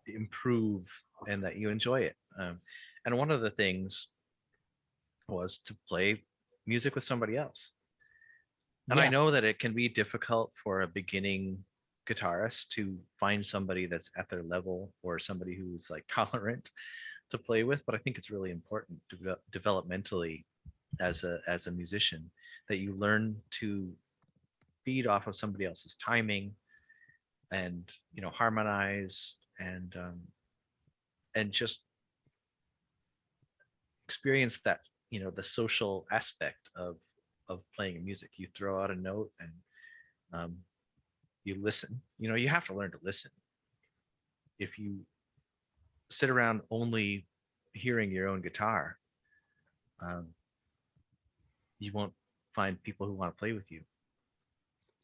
improve and that you enjoy it. And one of the things was to play music with somebody else. And I Yeah. know that it can be difficult for a beginning guitarist to find somebody that's at their level, or somebody who's like tolerant to play with, but I think it's really important developmentally as a musician, that you learn to feed off of somebody else's timing, and harmonize, and just experience that, the social aspect of playing music. You throw out a note, and um, you listen. You have to learn to listen. If you sit around only hearing your own guitar, um, you won't find people who want to play with you.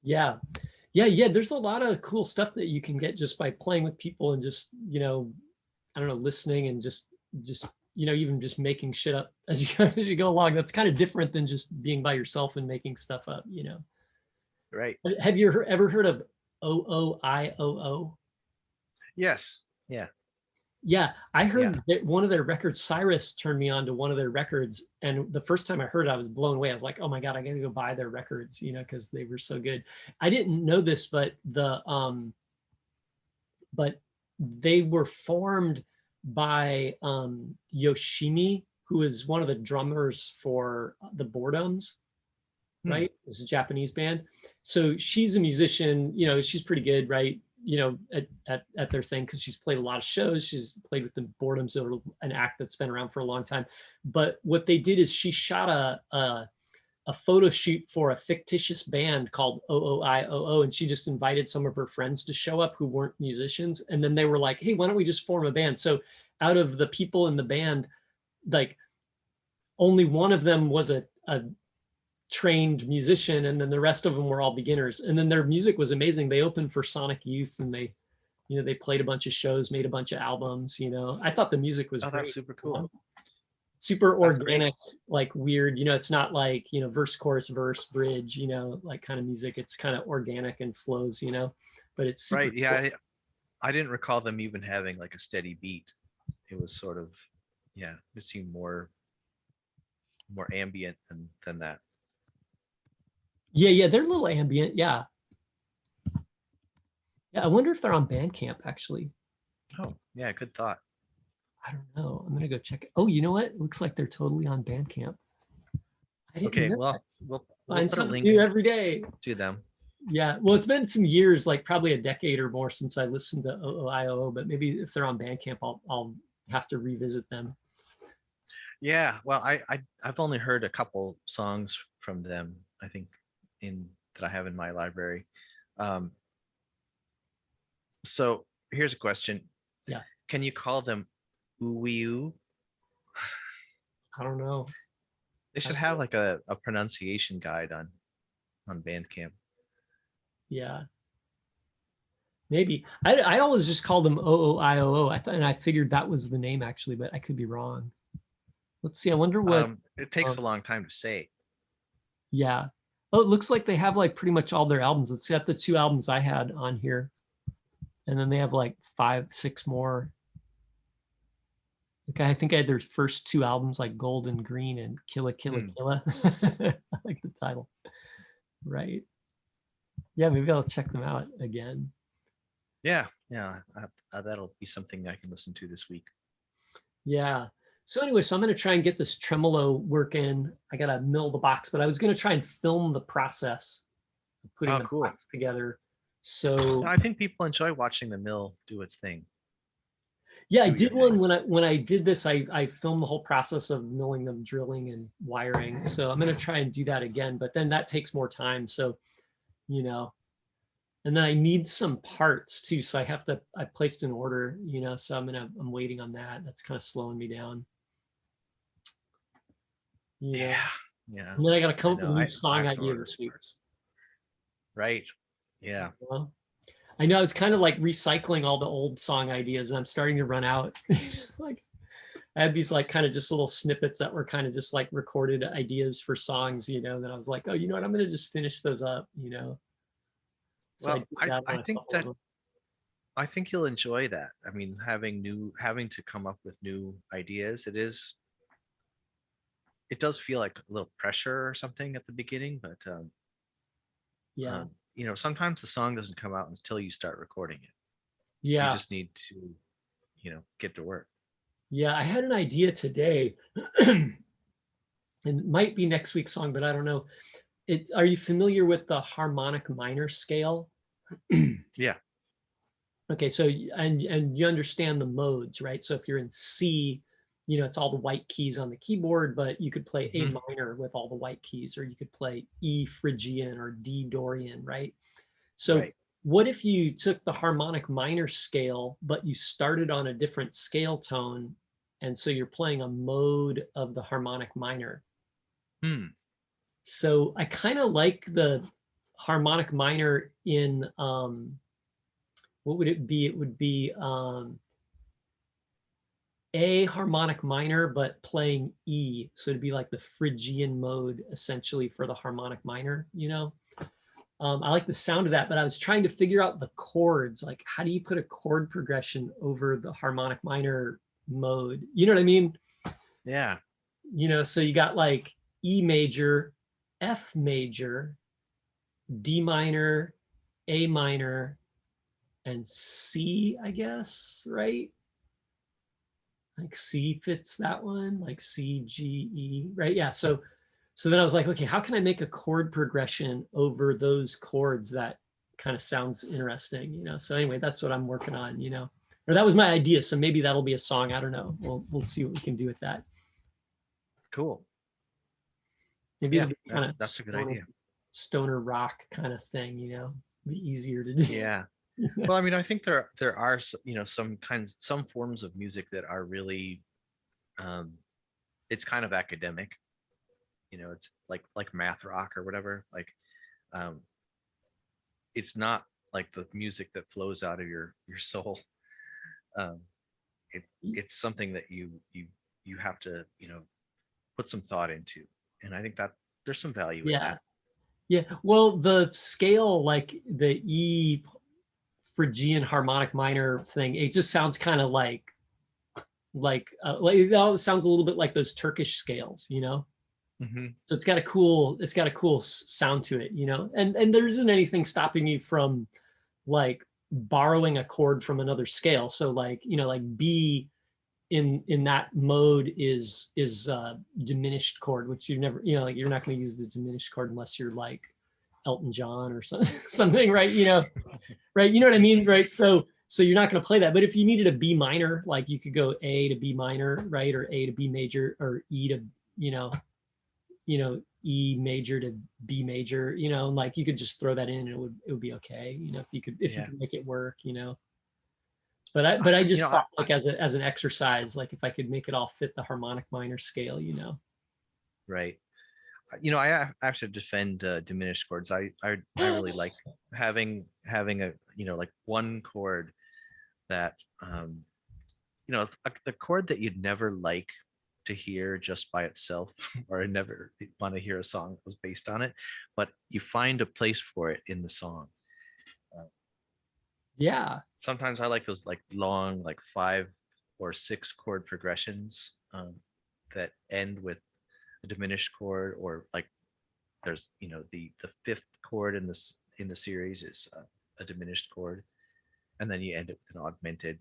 Yeah. Yeah. There's a lot of cool stuff that you can get just by playing with people and just, I don't know, listening and just even just making shit up as you as you go along. That's kind of different than just being by yourself and making stuff up. Right. Have you ever heard of OOIOO? Yes. Yeah. Yeah, I Yeah. heard that one of their records, Cyrus turned me on to one of their records. And the first time I heard it, I was blown away. I was like, oh my God, I gotta go buy their records, because they were so good. I didn't know this, but they were formed by Yoshimi, who is one of the drummers for the Boredoms, Hmm. right? This is a Japanese band. So she's a musician, she's pretty good, right? At their thing, because she's played a lot of shows. She's played with the Boredoms, over an act that's been around for a long time. But what they did is she shot a photo shoot for a fictitious band called OOIOO, and she just invited some of her friends to show up who weren't musicians. And then they were like, hey, why don't we just form a band? So out of the people in the band, like only one of them was a trained musician, and then the rest of them were all beginners. And then their music was amazing. They opened for Sonic Youth, and they played a bunch of shows, made a bunch of albums. I thought the music was Oh, that's great. super cool. Super That's great. organic, like weird. It's not like verse, chorus, verse, bridge. Like kind of music. It's kind of organic and flows. But it's super Right. Yeah. cool. I didn't recall them even having like a steady beat. It was sort of, yeah, it seemed more ambient than that. Yeah, they're a little ambient. Yeah, yeah. I wonder if they're on Bandcamp actually. Oh, yeah, good thought. I don't know. I'm gonna go check it. Oh, you know what? Looks like they're totally on Bandcamp. I didn't Okay, know that. well, we'll Find put a something link new every day. to them. Yeah. Well, it's been some years, like probably a decade or more since I listened to OOIOO, but maybe if they're on Bandcamp, I'll have to revisit them. Yeah, well, I've only heard a couple songs from them, I think, in that I have in my library. Um, so here's a question. Yeah. Can you call them Uwiu? I don't know. They I should don't have know. like a pronunciation guide on Bandcamp. Yeah. Maybe. I always just called them OOIOO. I thought, and I figured that was the name actually, but I could be wrong. Let's see. I wonder what. It takes Um, a long time to say. yeah. Oh, it looks like they have like pretty much all their albums. Let's got the 2 albums I had on here, and then they have like 5, 6 more. Like I think I had their first 2 albums, like Gold and Green and Killa Killa Hmm. Killa. I like the title. Right. Yeah, maybe I'll check them out again. Yeah, yeah, that'll be something I can listen to this week. Yeah. So anyway, so I'm going to try and get this tremolo working. I got to mill the box, but I was going to try and film the process of putting Oh, the cool. box together. No, So I think people enjoy watching the mill do its thing. yeah, I Do your did one thing. when I did this. I filmed the whole process of milling them, drilling and wiring. So I'm going to try and do that again, but then that takes more time. So you know, and then I need some parts too. So I placed an order. So I'm waiting on that. That's kind of slowing me down. You know, Yeah, yeah, and then I got to come I up with know. a new I song have to idea order this some week. parts. Right. Yeah. Well, I know I was kind of like recycling all the old song ideas, and I'm starting to run out. Like I had these like kind of just little snippets that were kind of just like recorded ideas for songs, that I was like, oh, you know what, I'm gonna just finish those up. So I Well, did that I on a think couple of that them. I think you'll enjoy that. I mean, having to come up with new ideas, it does feel like a little pressure or something at the beginning, but Yeah, sometimes the song doesn't come out until you start recording it. You yeah, just need to, get to work. yeah. I had an idea today, and it might be next week's song, but I don't know. Are you familiar with the harmonic minor scale? Yeah. Okay, so and you understand the modes, right? So if you're in C, it's all the white keys on the keyboard, but you could play A Hmm. minor with all the white keys, or you could play E Phrygian or D Dorian, right? So Right. what if you took the harmonic minor scale, but you started on a different scale tone, and so you're playing a mode of the harmonic minor? Hmm. So I kind of like the harmonic minor in what would it be? It would be A harmonic minor, but playing E. So it'd be like the Phrygian mode essentially for the harmonic minor. I like the sound of that, but I was trying to figure out the chords. Like, how do you put a chord progression over the harmonic minor mode? You know what I mean? Yeah. So you got like E major, F major, D minor, A minor, and C, I guess, right? Like C fits that one, like C, G, E, right? Yeah. So then I was like, okay, how can I make a chord progression over those chords that kind of sounds interesting? So anyway, that's what I'm working on. Or that was my idea. So maybe that'll be a song. I don't know. We'll see what we can do with that. Cool. Maybe Yeah, it'll be kind of that's a good idea. stoner rock kind of thing. Be easier to do. Yeah. Well, I mean, I think there are some forms of music that are really um it's kind of academic. It's like math rock or whatever. Like um it's not like the music that flows out of your soul. Um it's something that you have to, put some thought into. And I think that there's some value in Yeah. that. Yeah. Well, the scale, like the E Phrygian harmonic minor thing, it just sounds kind of like it all sounds a little bit like those Turkish scales. Hmm. So it's got a cool sound to it. And there isn't anything stopping me from like borrowing a chord from another scale. So like B in that mode is diminished chord, which you never, like you're not going to use the diminished chord unless you're like Elton John or something, right? Right? You know what I mean, right? So you're not going to play that. But if you needed a B minor, like you could go A to B minor, right, or A to B major, or E to you know E major to B major, and like you could just throw that in and it would be okay, if you Yeah. could make it work. But I You just know, thought like as an exercise, like if I could make it all fit the harmonic minor scale. right. I have to defend diminished chords. I really like having a, like one chord that, it's the chord that you'd never like to hear just by itself, or I never want to hear a song that was based on it, but you find a place for it in the song. Uh, Yeah. Sometimes I like those like long, like 5 or 6 chord progressions that end with a diminished chord, or like there's the fifth chord in the series is a diminished chord, and then you end it with an augmented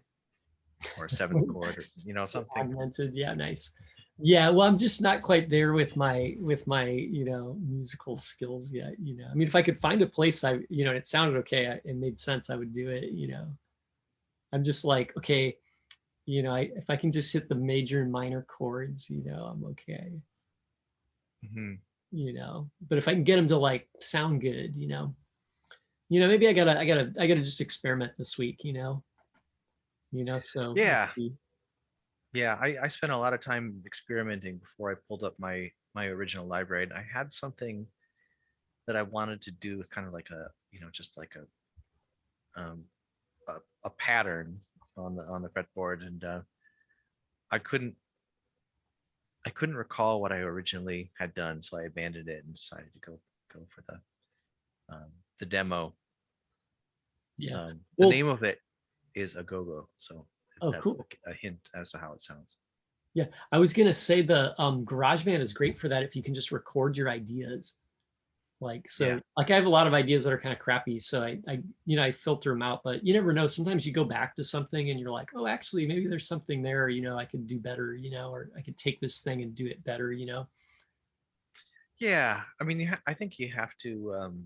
or a seventh chord, or something. Augmented, yeah, nice. Yeah, well, I'm just not quite there with my musical skills yet. I mean, if I could find a place, and it sounded okay, it made sense, I would do it. I'm just like, okay, if I can just hit the major and minor chords, I'm okay. Hmm. But if I can get them to like sound good, maybe I gotta just experiment this week. So we'll Yeah, see. yeah. I spent a lot of time experimenting before I pulled up my original library, and I had something that I wanted to do with kind of like a just like um, a pattern on the fretboard, and I couldn't I couldn't recall what I originally had done, so I abandoned it and decided to go for the demo. Yeah. The Well, name of it is a go-go, so oh, that's cool. a hint as to how it sounds. Yeah, I was gonna say the GarageBand is great for that if you can just record your ideas. Like Yeah, so, like I have a lot of ideas that are kind of crappy, so I filter them out. But you never know. Sometimes you go back to something and you're like, oh, actually, maybe there's something there. I could do better. Or I could take this thing and do it better. yeah. I mean, I think you have to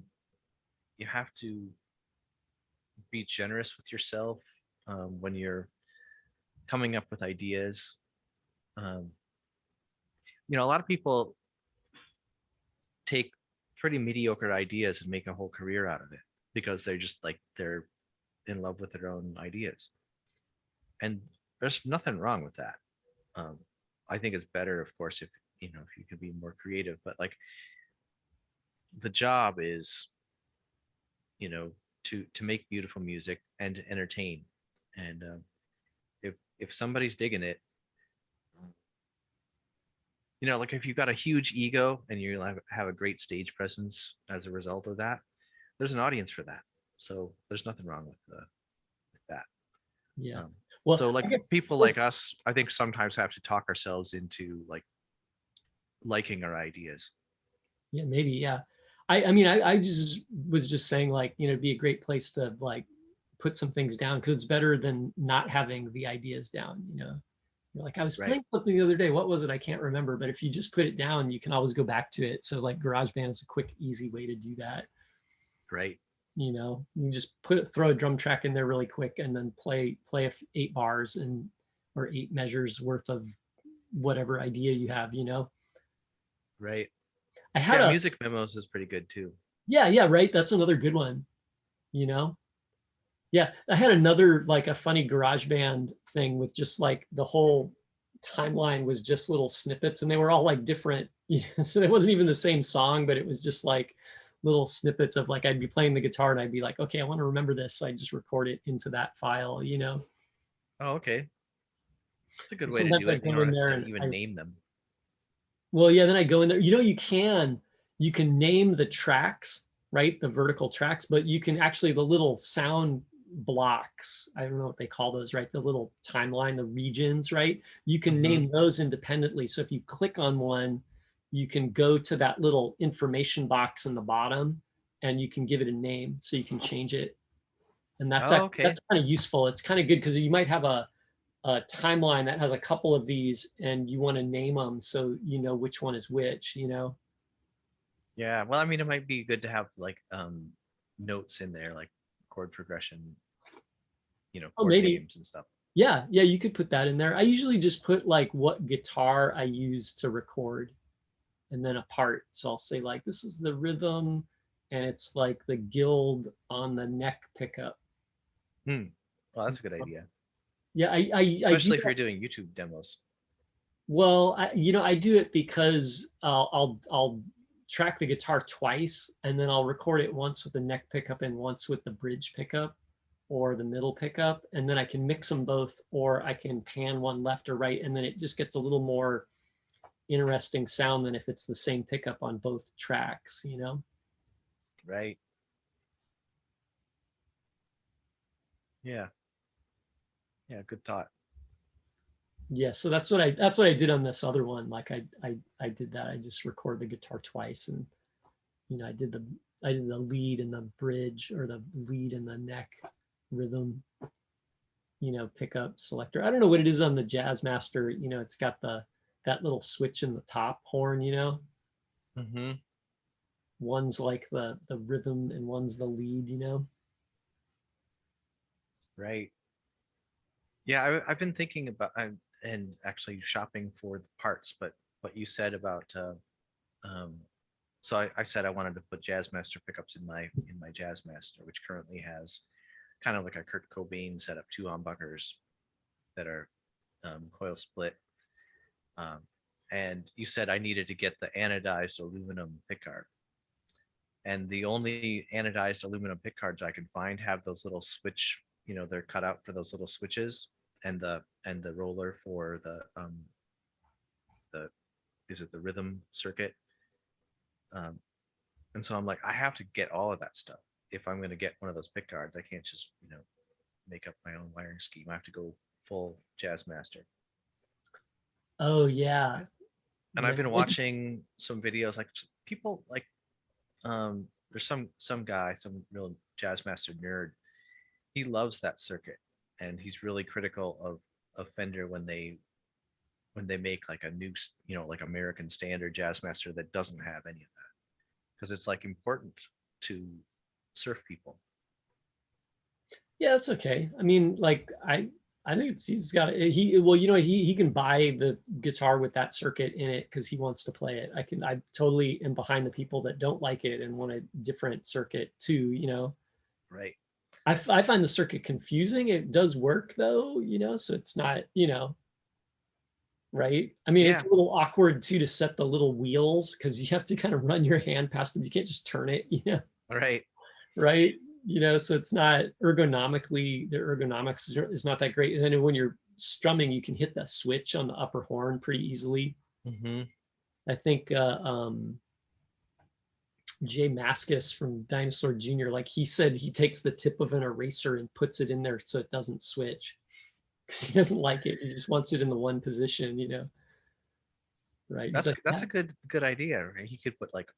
be generous with yourself when you're coming up with ideas. Um, a lot of people take pretty mediocre ideas and make a whole career out of it because they're in love with their own ideas, and there's nothing wrong with that. um, I think it's better, of course, if you could be more creative, but like the job is you know to make beautiful music and to entertain, and if somebody's digging it, like if you've got a huge ego and you have a great stage presence as a result of that, there's an audience for that. So there's nothing wrong with that. Yeah. Um, Well, so I like guess people like us, I think sometimes have to talk ourselves into like liking our ideas. yeah, maybe, yeah. I mean, I just was just saying like, it'd be a great place to like put some things down because it's better than not having the ideas down. You're like, I was Right, playing something the other day. What was it? I can't remember. But if you just put it down, you can always go back to it. So like GarageBand is a quick, easy way to do that. right. You just throw a drum track in there really quick and then play 8 bars or 8 measures worth of whatever idea you have. Right. I had Yeah, a music memos is pretty good too. Yeah, right. That's another good one. You know, yeah, I had another like a funny GarageBand thing with just like the whole timeline was just little snippets and they were all like different. So it wasn't even the same song, but it was just like little snippets of like I'd be playing the guitar and I'd be like, okay, I want to remember this. So I just record it into that file. Oh, okay. It's a good So way to sometimes do I it. You go don't in have there to and even name them. well, yeah, then I go in there. You can name the tracks, right? The vertical tracks, but you can actually the little sound blocks. I don't know what they call those, right? The little timeline, the regions, right? You can Hmm. name those independently. So if you click on one, you can go to that little information box in the bottom and you can give it a name so you can change it. And Oh, that's okay. kind of useful. It's kind of good because you might have a timeline that has a couple of these and you want to name them so you know which one is which. Yeah. Well, I mean, it might be good to have like notes in there, like chord progression, Oh, chord maybe. names and stuff. Yeah, you could put that in there. I usually just put like what guitar I use to record and then a part. So I'll say like this is the rhythm and it's like the guild on the neck pickup. Hmm. Well, that's a good idea, Yeah, I do especially if that. you're doing YouTube demos. Well, I do it because I'll track the guitar twice and then I'll record it once with the neck pickup and once with the bridge pickup or the middle pickup, and then I can mix them both, or I can pan one left or right, and then it just gets a little more. interesting sound than if it's the same pickup on both tracks, you know? Right. Yeah. Yeah. Good thought. Yeah, so that's what I did on this other one. Like I did that. I just record the guitar twice, and you know, I did the lead and the bridge, or the lead and the neck rhythm, you know, pickup selector. I don't know what it is on the Jazz Master. You know, it's got that little switch in the top horn, you know. Mm-hmm. One's like the rhythm and one's the lead, you know. Right. Yeah, I've been thinking about and actually shopping for the parts, but what you said about um, so I said I wanted to put Jazzmaster pickups in my Jazzmaster, which currently has kind of like a Kurt Cobain setup, two humbuckers that are coil split. Um, and you said I needed to get the anodized aluminum pickguard, and the only anodized aluminum pickguards I can find have those little switch. You know, they're cut out for those little switches, and the roller for the is it the rhythm circuit. Um, and so I'm like, I have to get all of that stuff if I'm going to get one of those pick guards. I can't just make up my own wiring scheme. I have to go full Jazz Master. Oh yeah. And I've Yeah. been watching some videos, like people like there's some guy, some real Jazz Master nerd. He loves that circuit, and he's really critical of Fender when they make like a new, like American standard Jazz Master that doesn't have any of that, because it's like important to surf people. Yeah, that's okay. I mean, like I think he's got he well, you know, he can buy the guitar with that circuit in it because he wants to play it. I totally am behind the people that don't like it and want a different circuit too, you know. Right. I find the circuit confusing. It does work though, you know, so it's not, you know, right? I mean, it's Yeah. a little awkward too to set the little wheels because you have to kind of run your hand past them. You can't just turn it, you know. Right. Right? You know, so it's not ergonomically, the ergonomics is not that great. And then when you're strumming, you can hit that switch on the upper horn pretty easily. Mm-hmm. I think Jay Mascis from Dinosaur Jr., like he said, he takes the tip of an eraser and puts it in there so it doesn't switch because he doesn't like it. He just wants it in the one position, you know. Right? He's like, That's yeah, a good idea. Right? He could put like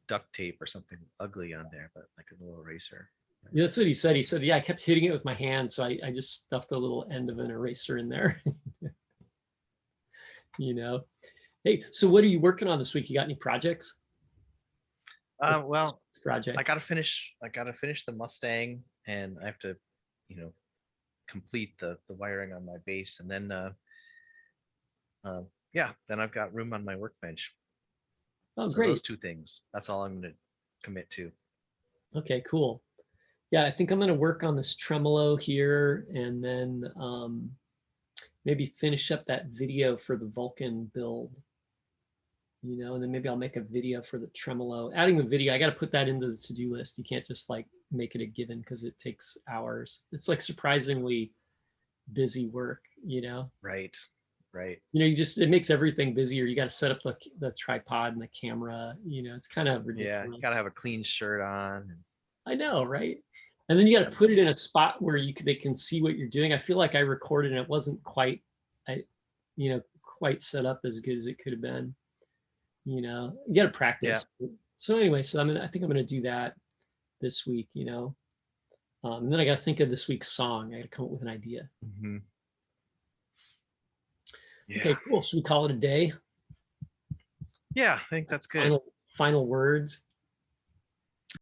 duct tape or something ugly on there, but like a little eraser. Right? that's what he said. He said, yeah, I kept hitting it with my hand, so I just stuffed a little end of an eraser in there. You know. Hey, so what are you working on this week? You got any projects? Well, Project. I gotta finish the Mustang, and I have to, you know, complete the wiring on my bass, and then yeah, then I've got room on my workbench. Oh, So those great. two things, that's all I'm gonna commit to. Okay, cool. Yeah, I think I'm going to work on this tremolo here and then maybe finish up that video for the Vulcan build, you know, and then maybe I'll make a video for the tremolo. Adding the video, I got to put that into the to-do list. You can't just like make it a given because it takes hours. It's like surprisingly busy work, you know. Right. Right. You know, it makes everything busier. You got to set up the tripod and the camera, you know, it's kind of Yeah, you gotta ridiculous. have a clean shirt on. I know, right? And then you got to And, put it in a spot where they can see what you're doing. I feel like I recorded and it wasn't quite, I, you know, quite set up as good as it could have been. You know, you got to yeah. practice. So anyway, so I think I'm going to do that this week. You know, and then I got to think of this week's song. I got to come up with an idea. Hmm. Yeah. Okay, cool. Should we call it a day? Yeah, I think that's good. Final words.